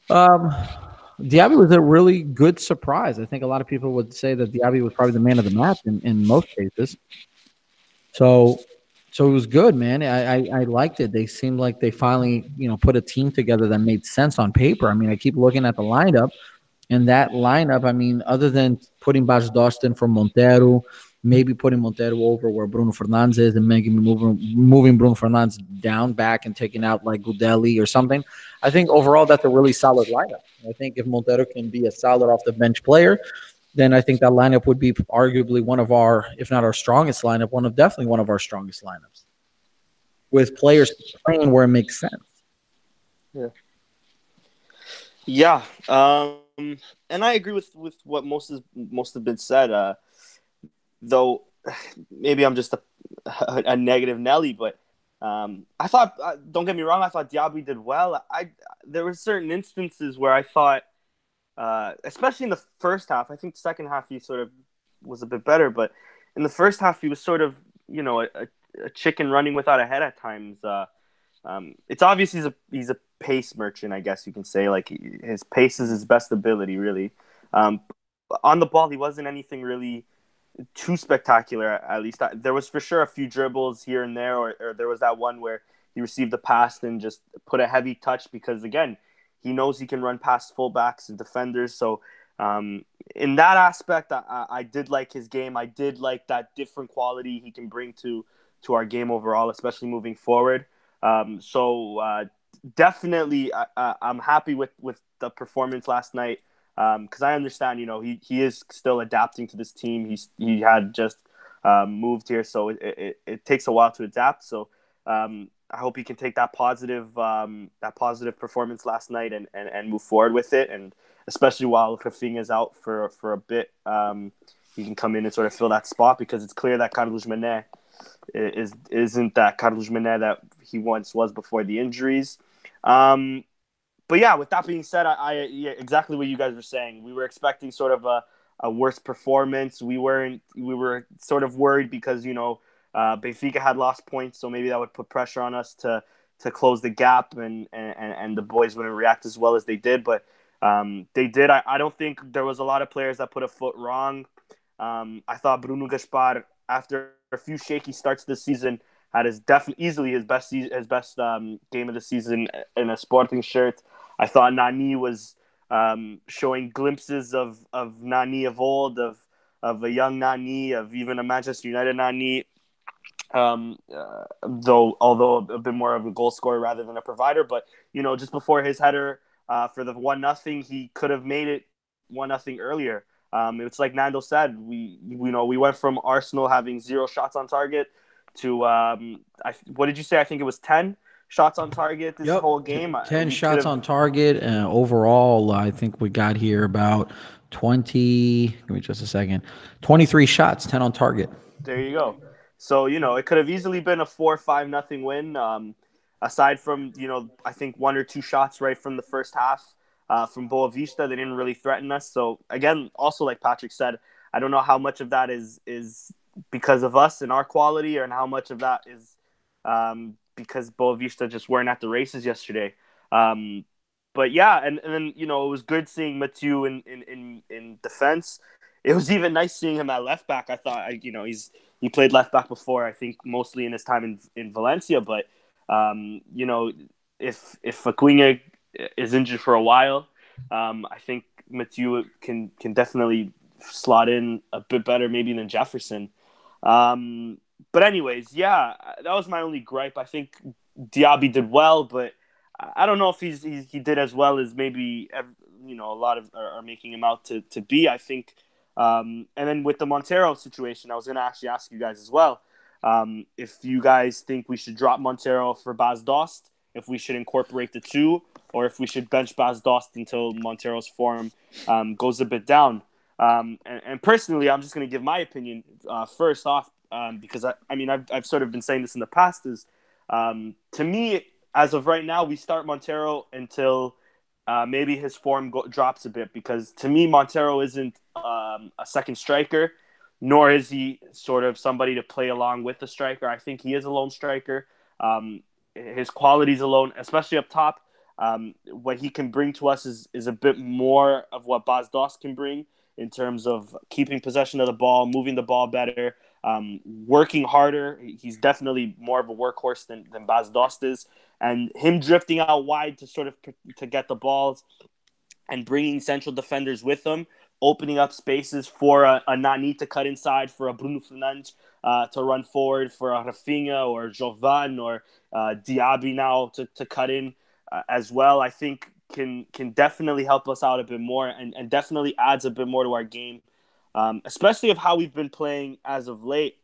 was a really good surprise. I think a lot of people would say that Diaby was probably the man of the match in most cases. So it was good, man. I liked it. They seemed like they finally, put a team together that made sense on paper. I mean, I keep looking at the lineup, and that lineup, I mean, other than putting Bas Dostin for Montero, maybe putting Montero over where Bruno Fernandes is and maybe moving Bruno Fernandes down back and taking out like Gudeli or something. I think overall that's a really solid lineup. I think if Montero can be a solid off the bench player, then I think that lineup would be arguably one of our, if not our strongest lineup, definitely one of our strongest lineups with players playing where it makes sense. Yeah. And I agree with what most have been said. Though maybe I'm just a negative Nelly, but I thought, don't get me wrong, I thought Diaby did well. There were certain instances where I thought, especially in the first half, I think the second half he sort of was a bit better, but in the first half he was sort of, a chicken running without a head at times. It's obvious he's a pace merchant, I guess you can say. Like his pace is his best ability, really. On the ball, he wasn't anything really too spectacular, at least. There was for sure a few dribbles here and there, or there was that one where he received a pass and just put a heavy touch because, again, he knows he can run past fullbacks and defenders. So in that aspect, I did like his game. I did like that different quality he can bring to our game overall, especially moving forward. So definitely I'm happy with the performance last night. Because I understand, he is still adapting to this team. He had just moved here, so it takes a while to adapt. So I hope he can take that positive performance last night and move forward with it. And especially while Rafinha is out for a bit, he can come in and sort of fill that spot because it's clear that Carlos Mené isn't that Carlos Mené that he once was before the injuries. But yeah, with that being said, yeah, exactly what you guys were saying. We were expecting sort of a worse performance. We were sort of worried because, Benfica had lost points, so maybe that would put pressure on us to close the gap and the boys wouldn't react as well as they did. But they did. I don't think there was a lot of players that put a foot wrong. I thought Bruno Gaspar, after a few shaky starts this season, had easily his best game of the season in a Sporting shirt. I thought Nani was showing glimpses of Nani of old, of a young Nani, of even a Manchester United Nani, although a bit more of a goal scorer rather than a provider. But, just before his header for the 1-0, he could have made it 1-0 earlier. It's like Nando said, we went from Arsenal having 0 shots on target to what did you say? I think it was 10 shots on target this Yep. whole game. 10 We could shots have. on target. And overall, I think we got here about 20. Give me just a second. 23 shots, 10 on target. There you go. So, it could have easily been a 4-5 nothing win. Aside from, I think one or two shots right from the first half from Boavista, they didn't really threaten us. So, again, also like Patrick said, I don't know how much of that is because of us and our quality, and how much of that is because Boavista just weren't at the races yesterday. But yeah, and then it was good seeing Mathieu in defense. It was even nice seeing him at left back. I thought he played left back before. I think mostly in his time in Valencia, but if Acuna is injured for a while, I think Mathieu can definitely slot in a bit better maybe than Jefferson. But anyways, yeah, that was my only gripe. I think Diaby did well, but I don't know if he did as well as maybe a lot of are making him out to be. I think, and then with the Montero situation, I was going to actually ask you guys as well if you guys think we should drop Montero for Bas Dost, if we should incorporate the two, or if we should bench Bas Dost until Montero's form goes a bit down. And personally, I'm just going to give my opinion first off, because I've sort of been saying this in the past. Is to me, as of right now, we start Montero until maybe his form drops a bit, because to me, Montero isn't a second striker, nor is he sort of somebody to play along with the striker. I think he is a lone striker. His qualities alone, especially up top, what he can bring to us is a bit more of what Bas Dost can bring in terms of keeping possession of the ball, moving the ball better, working harder. He's definitely more of a workhorse than Bas Dost is. And him drifting out wide to get the balls and bringing central defenders with him, opening up spaces for a Nani to cut inside, for a Bruno Fernandes to run forward, for a Rafinha or Jovan or Diaby now to cut in as well, I think can definitely help us out a bit more, and definitely adds a bit more to our game, especially of how we've been playing as of late.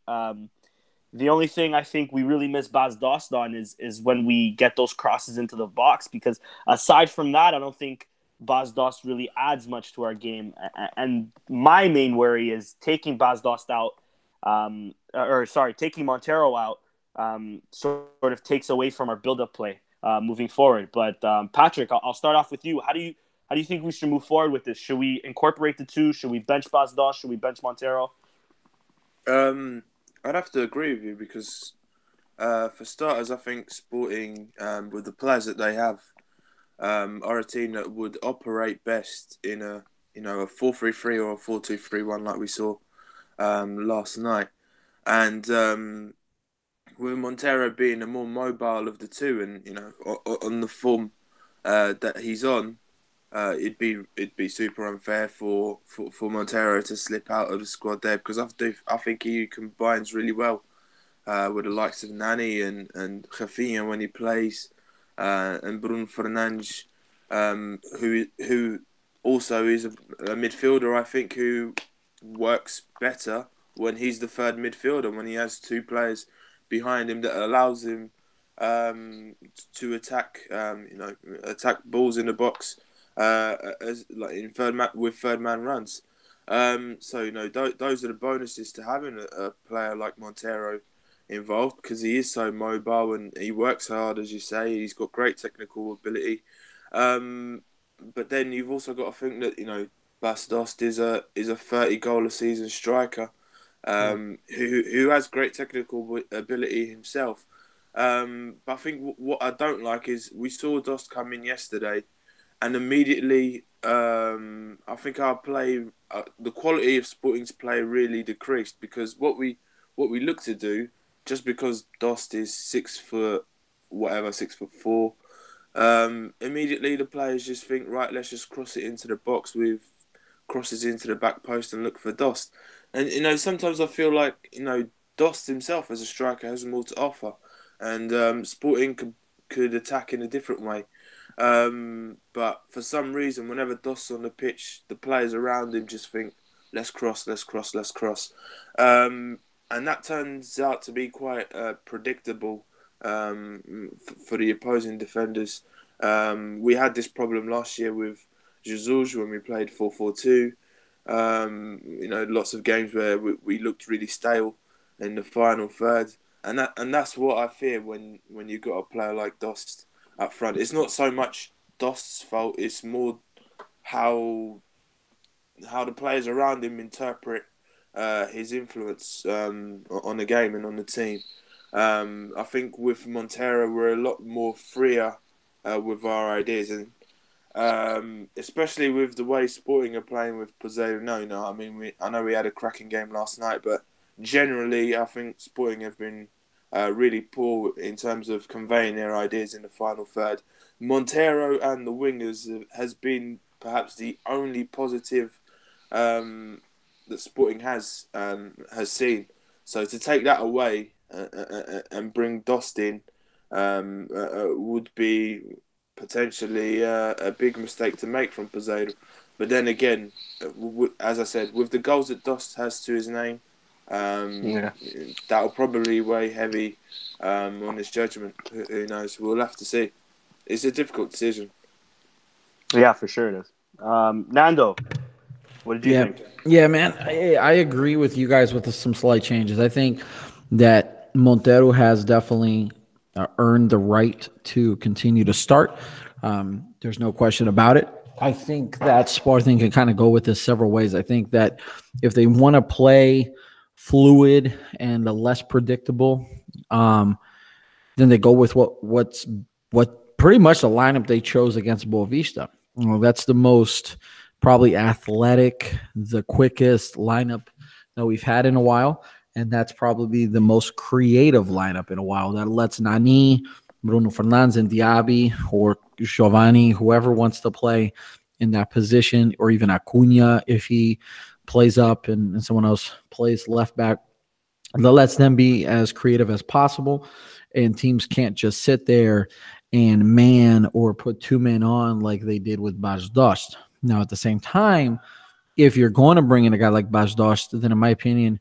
The only thing I think we really miss Bas Dost on is when we get those crosses into the box, because aside from that, I don't think Bas Dost really adds much to our game. And my main worry is taking Bas Dost out, taking Montero out, sort of takes away from our build-up play moving forward. But Patrick, I'll start off with you. How do you think we should move forward with this? Should we incorporate the two? Should we bench Bas Dost? Should we bench Montero? I'd have to agree with you, because for starters, I think Sporting, with the players that they have, are a team that would operate best in a 4-3-3 or a 4-2-3-1 like we saw last night. And with Montero being the more mobile of the two, and on the form that he's on, it'd be super unfair for Montero to slip out of the squad there, because I think he combines really well with the likes of Nani and Rafinha when he plays, and Bruno Fernandes, who also is a midfielder, I think, who works better when he's the third midfielder, when he has two players behind him that allows him to attack balls in the box, as like in with third man runs. So those are the bonuses to having a player like Montero involved, because he is so mobile and he works hard, as you say. He's got great technical ability. But then you've also got to think that Bas Dost is a 30 goal a season striker, who has great technical ability himself. But I think what I don't like is we saw Dost come in yesterday, and immediately I think our play, the quality of Sporting's play really decreased, because what we look to do, just because Dost is 6'4", immediately the players just think, right, let's just cross it into the box with crosses into the back post and look for Dost. And sometimes I feel like Dost himself as a striker has more to offer, and Sporting could attack in a different way. But for some reason, whenever Dost's on the pitch, the players around him just think, let's cross. And that turns out to be quite predictable for the opposing defenders. We had this problem last year with Jesus when we played 4-4-2. Lots of games where we looked really stale in the final third, and that's what I fear when you got a player like Dost up front. It's not so much Dost's fault; it's more how the players around him interpret his influence on the game and on the team. I think with Montero, we're a lot more freer with our ideas, and especially with the way Sporting are playing with Posey. No. I mean, I know we had a cracking game last night, but generally, I think Sporting have been really poor in terms of conveying their ideas in the final third. Montero and the wingers has been perhaps the only positive that Sporting has seen. So to take that away and bring Dost in would be potentially a big mistake to make from Posey. But then again, as I said, with the goals that Dost has to his name, that'll probably weigh heavy on his judgment. Who knows? We'll have to see. It's a difficult decision. Yeah, for sure it is. Nando, what did you think? Yeah, man, I agree with you guys with some slight changes. I think that Montero has definitely earned the right to continue to start. There's no question about it. I think that Sporting can kind of go with this several ways. I think that if they want to play fluid and less predictable, then they go with what pretty much the lineup they chose against Boavista. That's the most probably athletic, the quickest lineup that we've had in a while. And that's probably the most creative lineup in a while. That lets Nani, Bruno Fernandes, and Diaby, or Giovanni, whoever wants to play in that position, or even Acuna if he plays up and someone else plays left back. That lets them be as creative as possible. And teams can't just sit there and man or put two men on like they did with Bas Dost. Now, at the same time, if you're going to bring in a guy like Bas Dost, then in my opinion,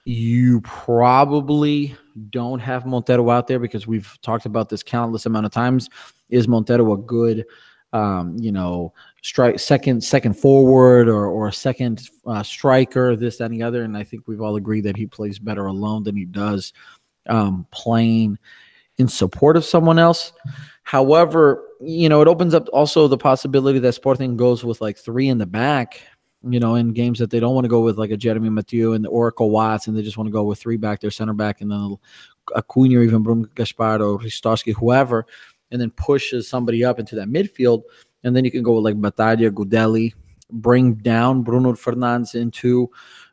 you probably don't have Montero out there because we've talked about this countless amount of times. Is Montero a good, second forward or a second striker, this, that, and the other? And I think we've all agreed that he plays better alone than he does playing in support of someone else. However, it opens up also the possibility that Sporting goes with like three in the back, in games that they don't want to go with like a Jeremy Mathieu and the Oracle Watts, and they just want to go with three back, their center back, and then Acuna or even Bruno Gaspar or Ristovski, whoever, and then pushes somebody up into that midfield. And then you can go with like Battaglia, Goudelli, bring down Bruno Fernandes into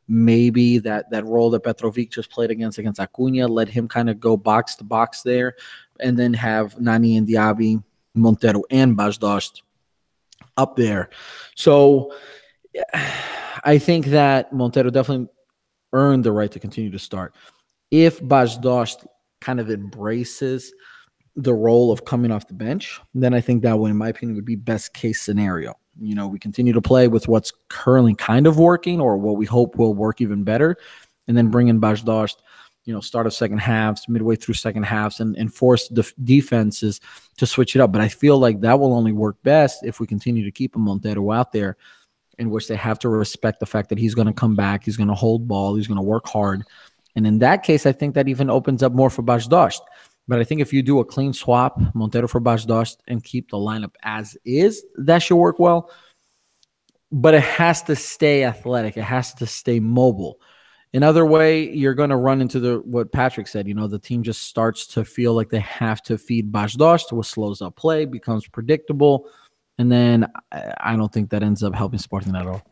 maybe that role that Petrovic just played against Acuna, let him kind of go box to box there, and then have Nani and Diaby, Montero, and Bas Dost up there. So I think that Montero definitely earned the right to continue to start. If Bas Dost kind of embraces the role of coming off the bench, then I think that one, in my opinion, would be best case scenario. We continue to play with what's currently kind of working or what we hope will work even better, and then bring in Bas Dost, start of second halves, midway through second halves, and force the defenses to switch it up. But I feel like that will only work best if we continue to keep a Montero out there, in which they have to respect the fact that he's going to come back, he's going to hold ball, he's going to work hard. And in that case, I think that even opens up more for Bas Dost. But I think if you do a clean swap, Montero for Bas Dost, and keep the lineup as is, that should work well. But it has to stay athletic. It has to stay mobile. Another way, you're going to run into what Patrick said. The team just starts to feel like they have to feed Bas Dost, which slows up play, becomes predictable. And then I don't think that ends up helping Sporting at all.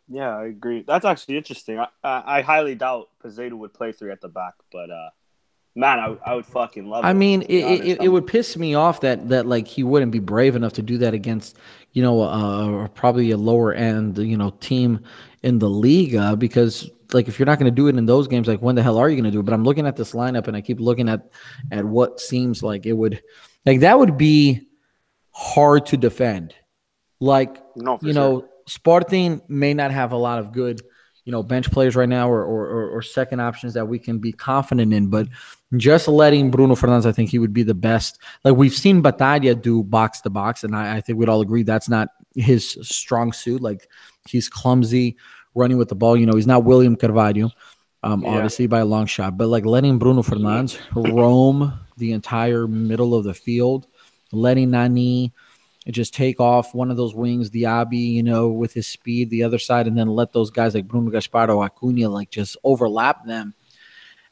Yeah, I agree. That's actually interesting. I highly doubt Posey would play three at the back, but man, I would fucking love it. I mean, it would piss me off that like he wouldn't be brave enough to do that against probably a lower end team in the Liga, because like if you're not going to do it in those games, like when the hell are you going to do it? But I'm looking at this lineup and I keep looking at what seems like it would, like that would be hard to defend. Like, no, for sure. Sporting may not have a lot of good, bench players right now or second options that we can be confident in. But just letting Bruno Fernandes, I think he would be the best. Like we've seen Batalla do box to box, and I think we'd all agree that's not his strong suit. Like he's clumsy running with the ball. He's not William Carvalho, obviously by a long shot. But like letting Bruno Fernandes roam the entire middle of the field, letting Nani just take off one of those wings, Diaby, with his speed, the other side, and then let those guys like Bruno Gaspar or Acuna like just overlap them.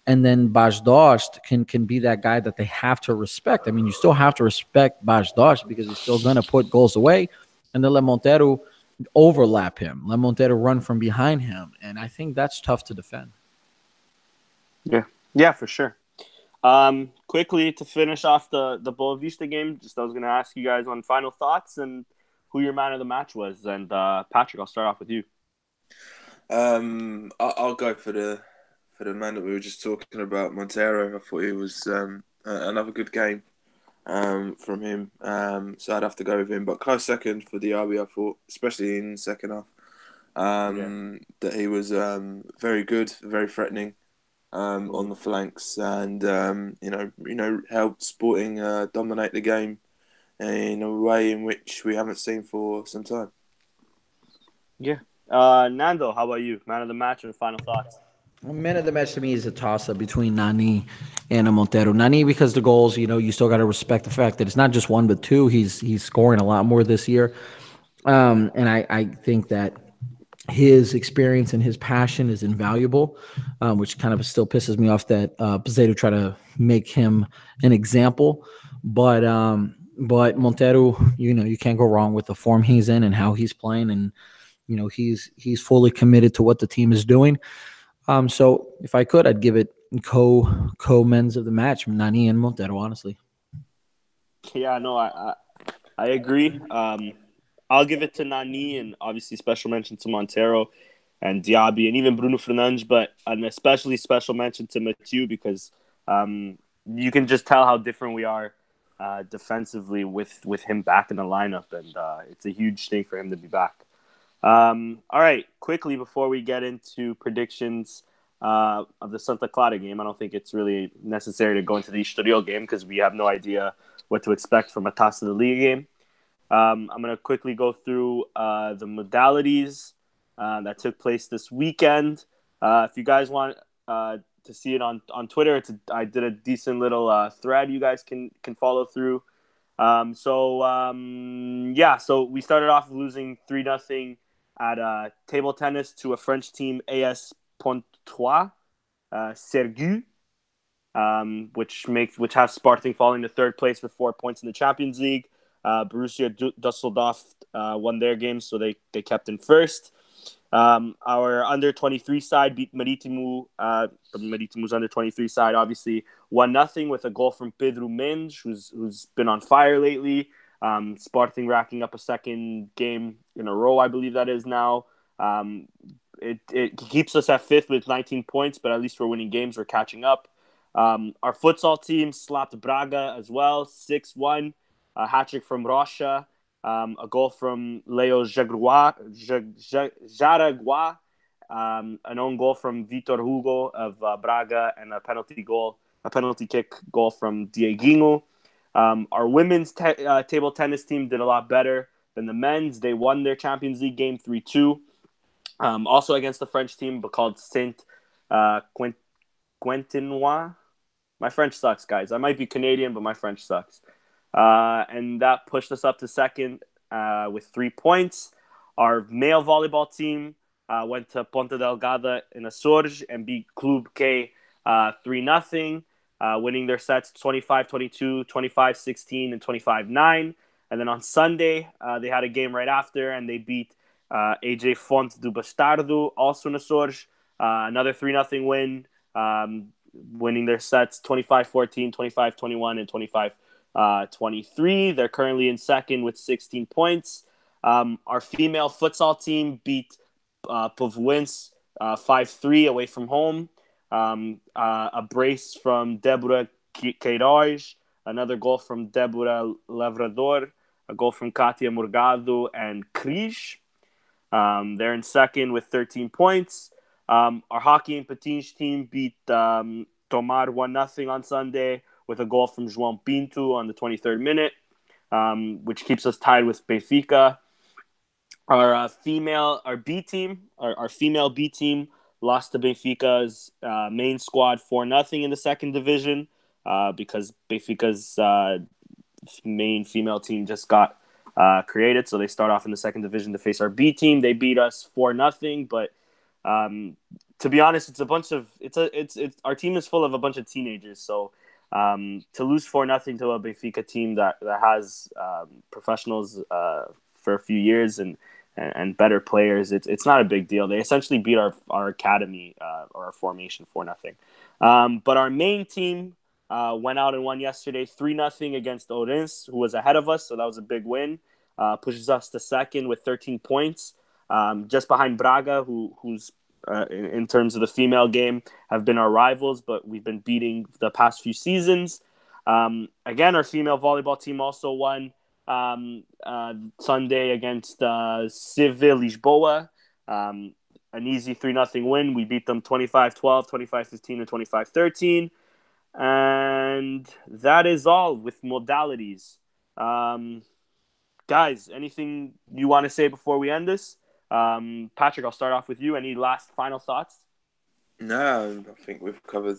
And then Bajdost can be that guy that they have to respect. I mean, you still have to respect Bajdost because he's still going to put goals away. And then let Montero overlap him. Let Montero run from behind him. And I think that's tough to defend. Yeah, for sure. Quickly to finish off the Boavista game, I was going to ask you guys on final thoughts and who your man of the match was. And Patrick, I'll start off with you. I'll go for the man that we were just talking about, Montero. I thought he was another good game from him. So I'd have to go with him. But close second for Diaby, I thought, especially in second half, that he was very good, very threatening. On the flanks, and helped Sporting dominate the game in a way in which we haven't seen for some time. Yeah, Nando, how about you? Man of the match and final thoughts. Well, man of the match to me is a toss-up between Nani and Montero. Nani because the goals, you still got to respect the fact that it's not just one but two. He's scoring a lot more this year, and I think that his experience and his passion is invaluable, which kind of still pisses me off that Pizarro try to make him an example. But Montero, you can't go wrong with the form he's in and how he's playing, and he's fully committed to what the team is doing. So if I could, I'd give it co men's of the match, Nani and Montero, honestly. Yeah, no, I agree. I'll give it to Nani and obviously special mention to Montero and Diaby and even Bruno Fernandes, but an especially special mention to Mathieu because you can just tell how different we are defensively with him back in the lineup, and it's a huge thing for him to be back. All right, quickly before we get into predictions of the Santa Clara game, I don't think it's really necessary to go into the Estoril game because we have no idea what to expect from a Taça de Liga game. I'm going to quickly go through the modalities that took place this weekend. If you guys want to see it on Twitter, I did a decent little thread you guys can follow through. So we started off losing 3-0 at table tennis to a French team, AS Pontoise, Sergu, which has Sporting falling to third place with 4 points in the Champions League. Borussia Düsseldorf won their game, so they kept in first. Our under-23 side beat Marítimo. Marítimo's under-23 side, obviously, 1-0 with a goal from Pedro Mendes, who's been on fire lately. Sporting racking up a second game in a row, I believe that is now. It keeps us at fifth with 19 points, but at least we're winning games. We're catching up. Our futsal team slapped Braga as well, 6-1. A hat-trick from Rocha, a goal from Leo Jaragua, an own goal from Vitor Hugo of Braga, and a penalty kick goal from Dieguinho. Our women's table tennis team did a lot better than the men's. They won their Champions League game 3-2, also against the French team, but called Saint Quentinois. My French sucks, guys. I might be Canadian, but my French sucks. And that pushed us up to second with 3 points. Our male volleyball team went to Ponta Delgada in Açores and beat Club K 3-0, winning their sets 25-22, 25-16, and 25-9. And then on Sunday, they had a game right after, and they beat AJ Fonte do Bastardo, also in Açores, another 3-0 win, winning their sets 25-14, 25-21, and 25-23. They're currently in second with 16 points. Our female futsal team beat Povoense 5-3 away from home. A brace from Deborah Queiroz, another goal from Deborah Lavrador, a goal from Katia Morgado and Cris. They're in second with 13 points. Our hockey and patinage team beat Tomar 1-0 on Sunday with a goal from João Pinto on the 23rd minute, which keeps us tied with Benfica. Our female B team lost to Benfica's main squad 4-0 in the second division because Benfica's main female team just got created, so they start off in the second division to face our B team. They beat us 4-0, but to be honest, our team is full of a bunch of teenagers, so to lose 4-0 to a Benfica team that has professionals for a few years and better players, it's not a big deal. They essentially beat our academy or our formation 4-0. But our main team went out and won yesterday 3-0 against Orense, who was ahead of us, so that was a big win. Pushes us to second with 13 points, just behind Braga, who's in terms of the female game have been our rivals, but we've been beating the past few seasons. Again, our female volleyball team also won Sunday against Civil Lisboa. An easy 3-0 win. We beat them 25-12, 25-15, and 25-13. And that is all with modalities. Guys, anything you want to say before we end this? Patrick, I'll start off with you. Any last final thoughts? No, I think we've covered.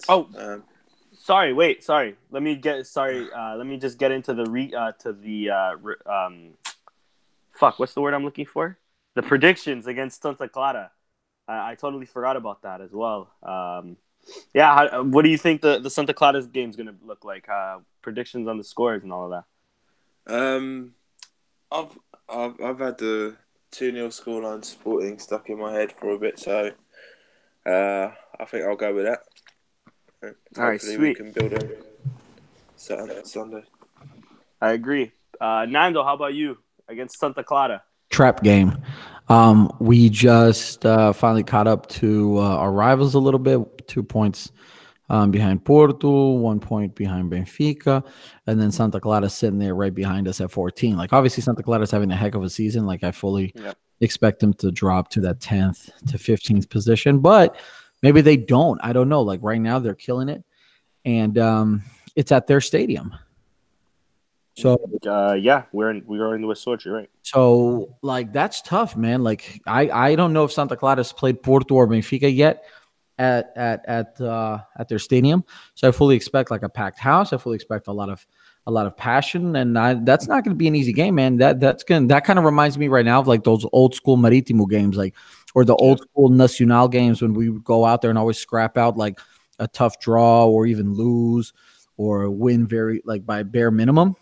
Sorry. Let me just get into what's the word I'm looking for? The predictions against Santa Clara. I totally forgot about that as well. What do you think the Santa Clara's game is going to look like? Predictions on the scores and all of that. I've had the 2-0 scoreline Sporting stuck in my head for a bit, so I think I'll go with that. All right, sweet. We can build on Sunday. I agree. Nando, how about you against Santa Clara? Trap game. We just finally caught up to our rivals a little bit. 2 points behind Porto, 1 point behind Benfica, and then Santa Clara sitting there right behind us at 14. Like, obviously, Santa Clara's having a heck of a season. Like, I fully expect them to drop to that 10th to 15th position, but maybe they don't. I don't know. Like, right now, they're killing it, and it's at their stadium. So we're in the West, you're right. So like that's tough, man. Like I don't know if Santa Clara's played Porto or Benfica yet at their stadium. So I fully expect like a packed house. I fully expect a lot of passion, and that's not going to be an easy game, man. That kind of reminds me right now of like those old school Marítimo games, like or the old school Nacional games when we would go out there and always scrap out like a tough draw or even lose or win very like by bare minimum.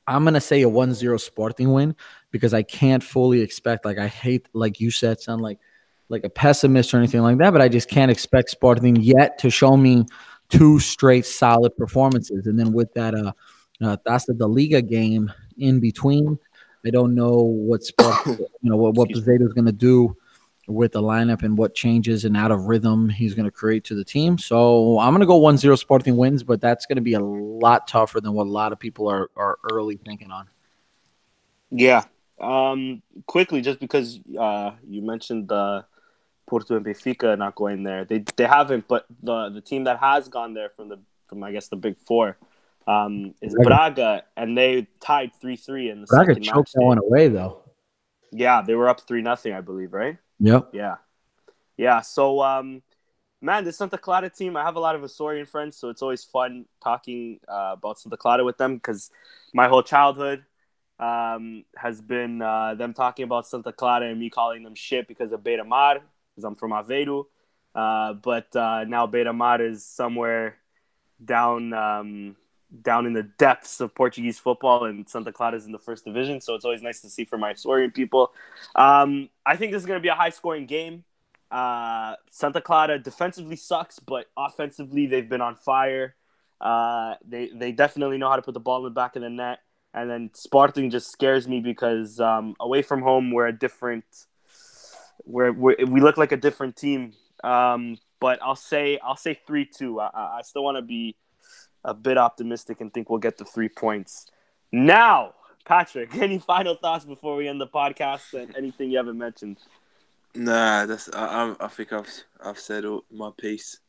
I'm going to say a 1-0 Sporting win because I can't fully expect, like I hate, like you said, sound like a pessimist or anything like that, but I just can't expect Sporting yet to show me 2 straight solid performances. And then with that Taça da Liga game in between, I don't know what what Pizzato's going to do with the lineup and what changes and out of rhythm he's going to create to the team. So I'm going to go 1-0 Sporting wins, but that's going to be a lot tougher than what a lot of people are early thinking on. Yeah. Quickly, just because you mentioned Porto and Benfica not going there. They haven't, but the team that has gone there from I guess the big four is Braga, and they tied 3-3 in the Braga second match. Braga choked that one away though. Yeah, they were up 3-0, I believe, right? Yep. Yeah. So, man, the Santa Clara team, I have a lot of Açorian friends, so it's always fun talking about Santa Clara with them because my whole childhood has been them talking about Santa Clara and me calling them shit because of Beira Mar, because I'm from Aveiro. But now Beira Mar is somewhere down in the depths of Portuguese football, and Santa Clara is in the first division, so it's always nice to see for my Açorian people. I think this is going to be a high-scoring game. Santa Clara defensively sucks, but offensively they've been on fire. They definitely know how to put the ball in the back of the net, and then Sporting just scares me because away from home we look like a different team. But I'll say 3-2. I still want to be a bit optimistic and think we'll get the 3 points. Now, Patrick, any final thoughts before we end the podcast and anything you haven't mentioned? Nah, I think I've said all my piece.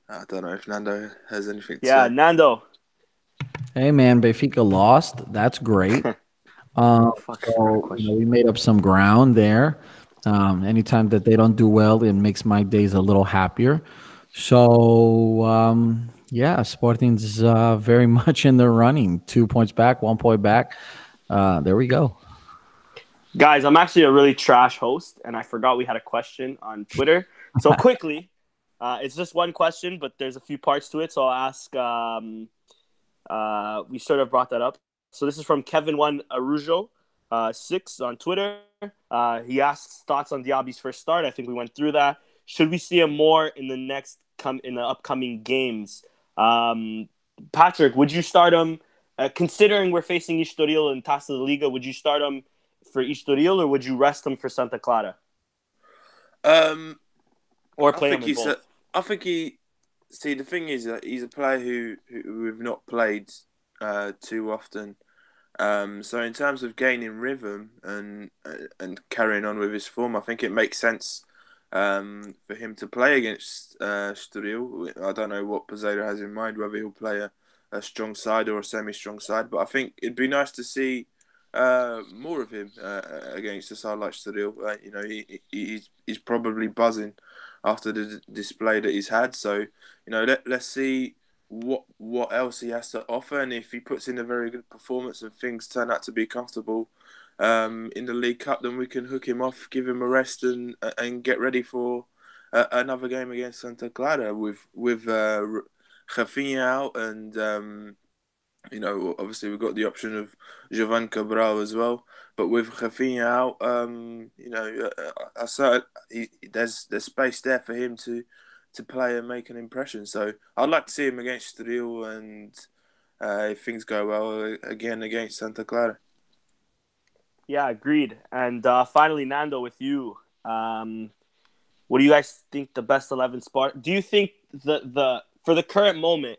I don't know if Nando has anything to Yeah, say. Nando. Hey man, Benfica lost. That's great. Fuck, I forgot a So question. we made up some ground there. Anytime that they don't do well, it makes my days a little happier. So yeah, Sporting's very much in the running. 2 points back, 1 point back. There we go. Guys, I'm actually a really trash host, and I forgot we had a question on Twitter. So quickly, it's just one question, but there's a few parts to it. So I'll ask. We sort of brought that up. So this is from Kevin1Arujo 6 on Twitter. He asks thoughts on Diaby's first start. I think we went through that. Should we see him more in the upcoming games? Patrick, would you start him? Considering we're facing Estoril in Taça da Liga, would you start him for Estoril or would you rest him for Santa Clara? Or I play think him in both? I think he. See, the thing is that he's a player who we've not played too often. So in terms of gaining rhythm and carrying on with his form, I think it makes sense for him to play against Estoril. I don't know what Peseiro has in mind, whether he'll play a strong side or a semi-strong side, but I think it'd be nice to see more of him against a side like Estoril. He's probably buzzing after the display that he's had. So let's see what else he has to offer, and if he puts in a very good performance and things turn out to be comfortable in the League Cup, then we can hook him off, give him a rest, and get ready for another game against Santa Clara with Rafinha out, and obviously we've got the option of Jovan Cabral as well. But with Rafinha out, there's space there for him to play and make an impression. So I'd like to see him against Real, and if things go well, again against Santa Clara. Yeah, agreed. And finally, Nando, with you, what do you guys think the best 11 spot? Do you think the for the current moment,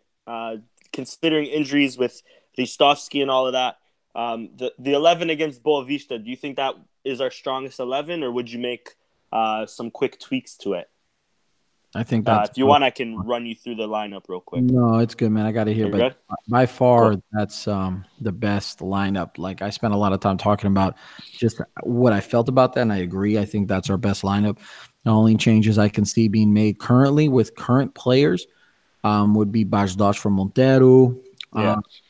considering injuries with Ristovski and all of that, the 11 against Boavista, do you think that is our strongest 11, or would you make some quick tweaks to it? I think that's if you want, I can run you through the lineup real quick. No, it's good, man. I got to hear, You're but good? by far, Cool. that's the best lineup. Like, I spent a lot of time talking about just what I felt about that, and I agree. I think that's our best lineup. The only changes I can see being made currently with current players would be Bajdos for Montero,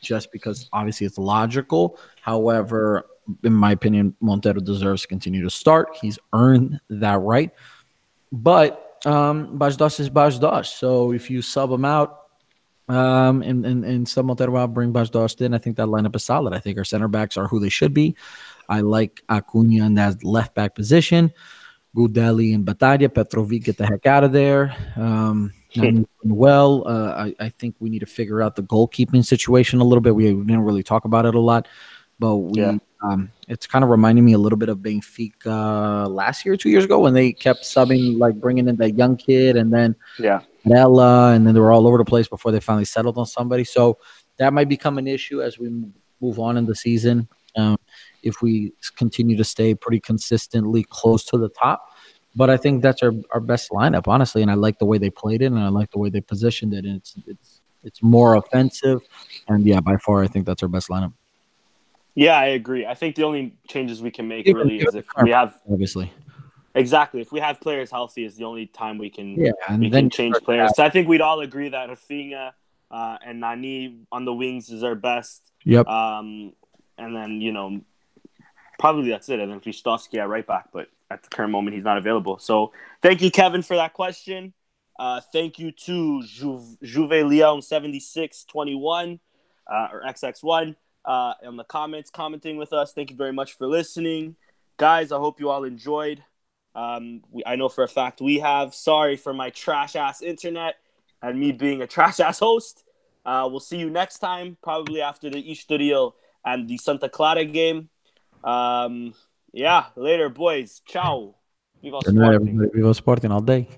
just because obviously it's logical. However, in my opinion, Montero deserves to continue to start. He's earned that right. But Bajdos is Bajdos. So if you sub him out and sub Montero out, bring Bajdos in, I think that lineup is solid. I think our center backs are who they should be. I like Acuna in that left back position. Gudeli and Batalla. Petrovic, get the heck out of there. I think we need to figure out the goalkeeping situation a little bit. We didn't really talk about it a lot, but it's kind of reminding me a little bit of Benfica last year, 2 years ago, when they kept subbing, like bringing in that young kid, and then Ella, and then they were all over the place before they finally settled on somebody. So that might become an issue as we move on in the season. If we continue to stay pretty consistently close to the top. But I think that's our best lineup, honestly, and I like the way they played it, and I like the way they positioned it, and it's more offensive, and by far, I think that's our best lineup. Yeah, I agree. I think the only changes we can make really is if we have obviously if we have players healthy is the only time we can change players. So I think we'd all agree that Rafinha and Nani on the wings is our best. Yep. And then probably that's it. And then Ristovski at right back, but at the current moment he's not available. So thank you, Kevin, for that question. Thank you to Juve Leon 7621 or XX1 in the comments commenting with us. Thank you very much for listening, guys. I hope you all enjoyed. I know for a fact we have. Sorry for my trash ass internet and me being a trash ass host. We'll see you next time, probably after the Estoril and the Santa Clara game. Later, boys. Ciao. Viva Sporting. Viva Sporting all day.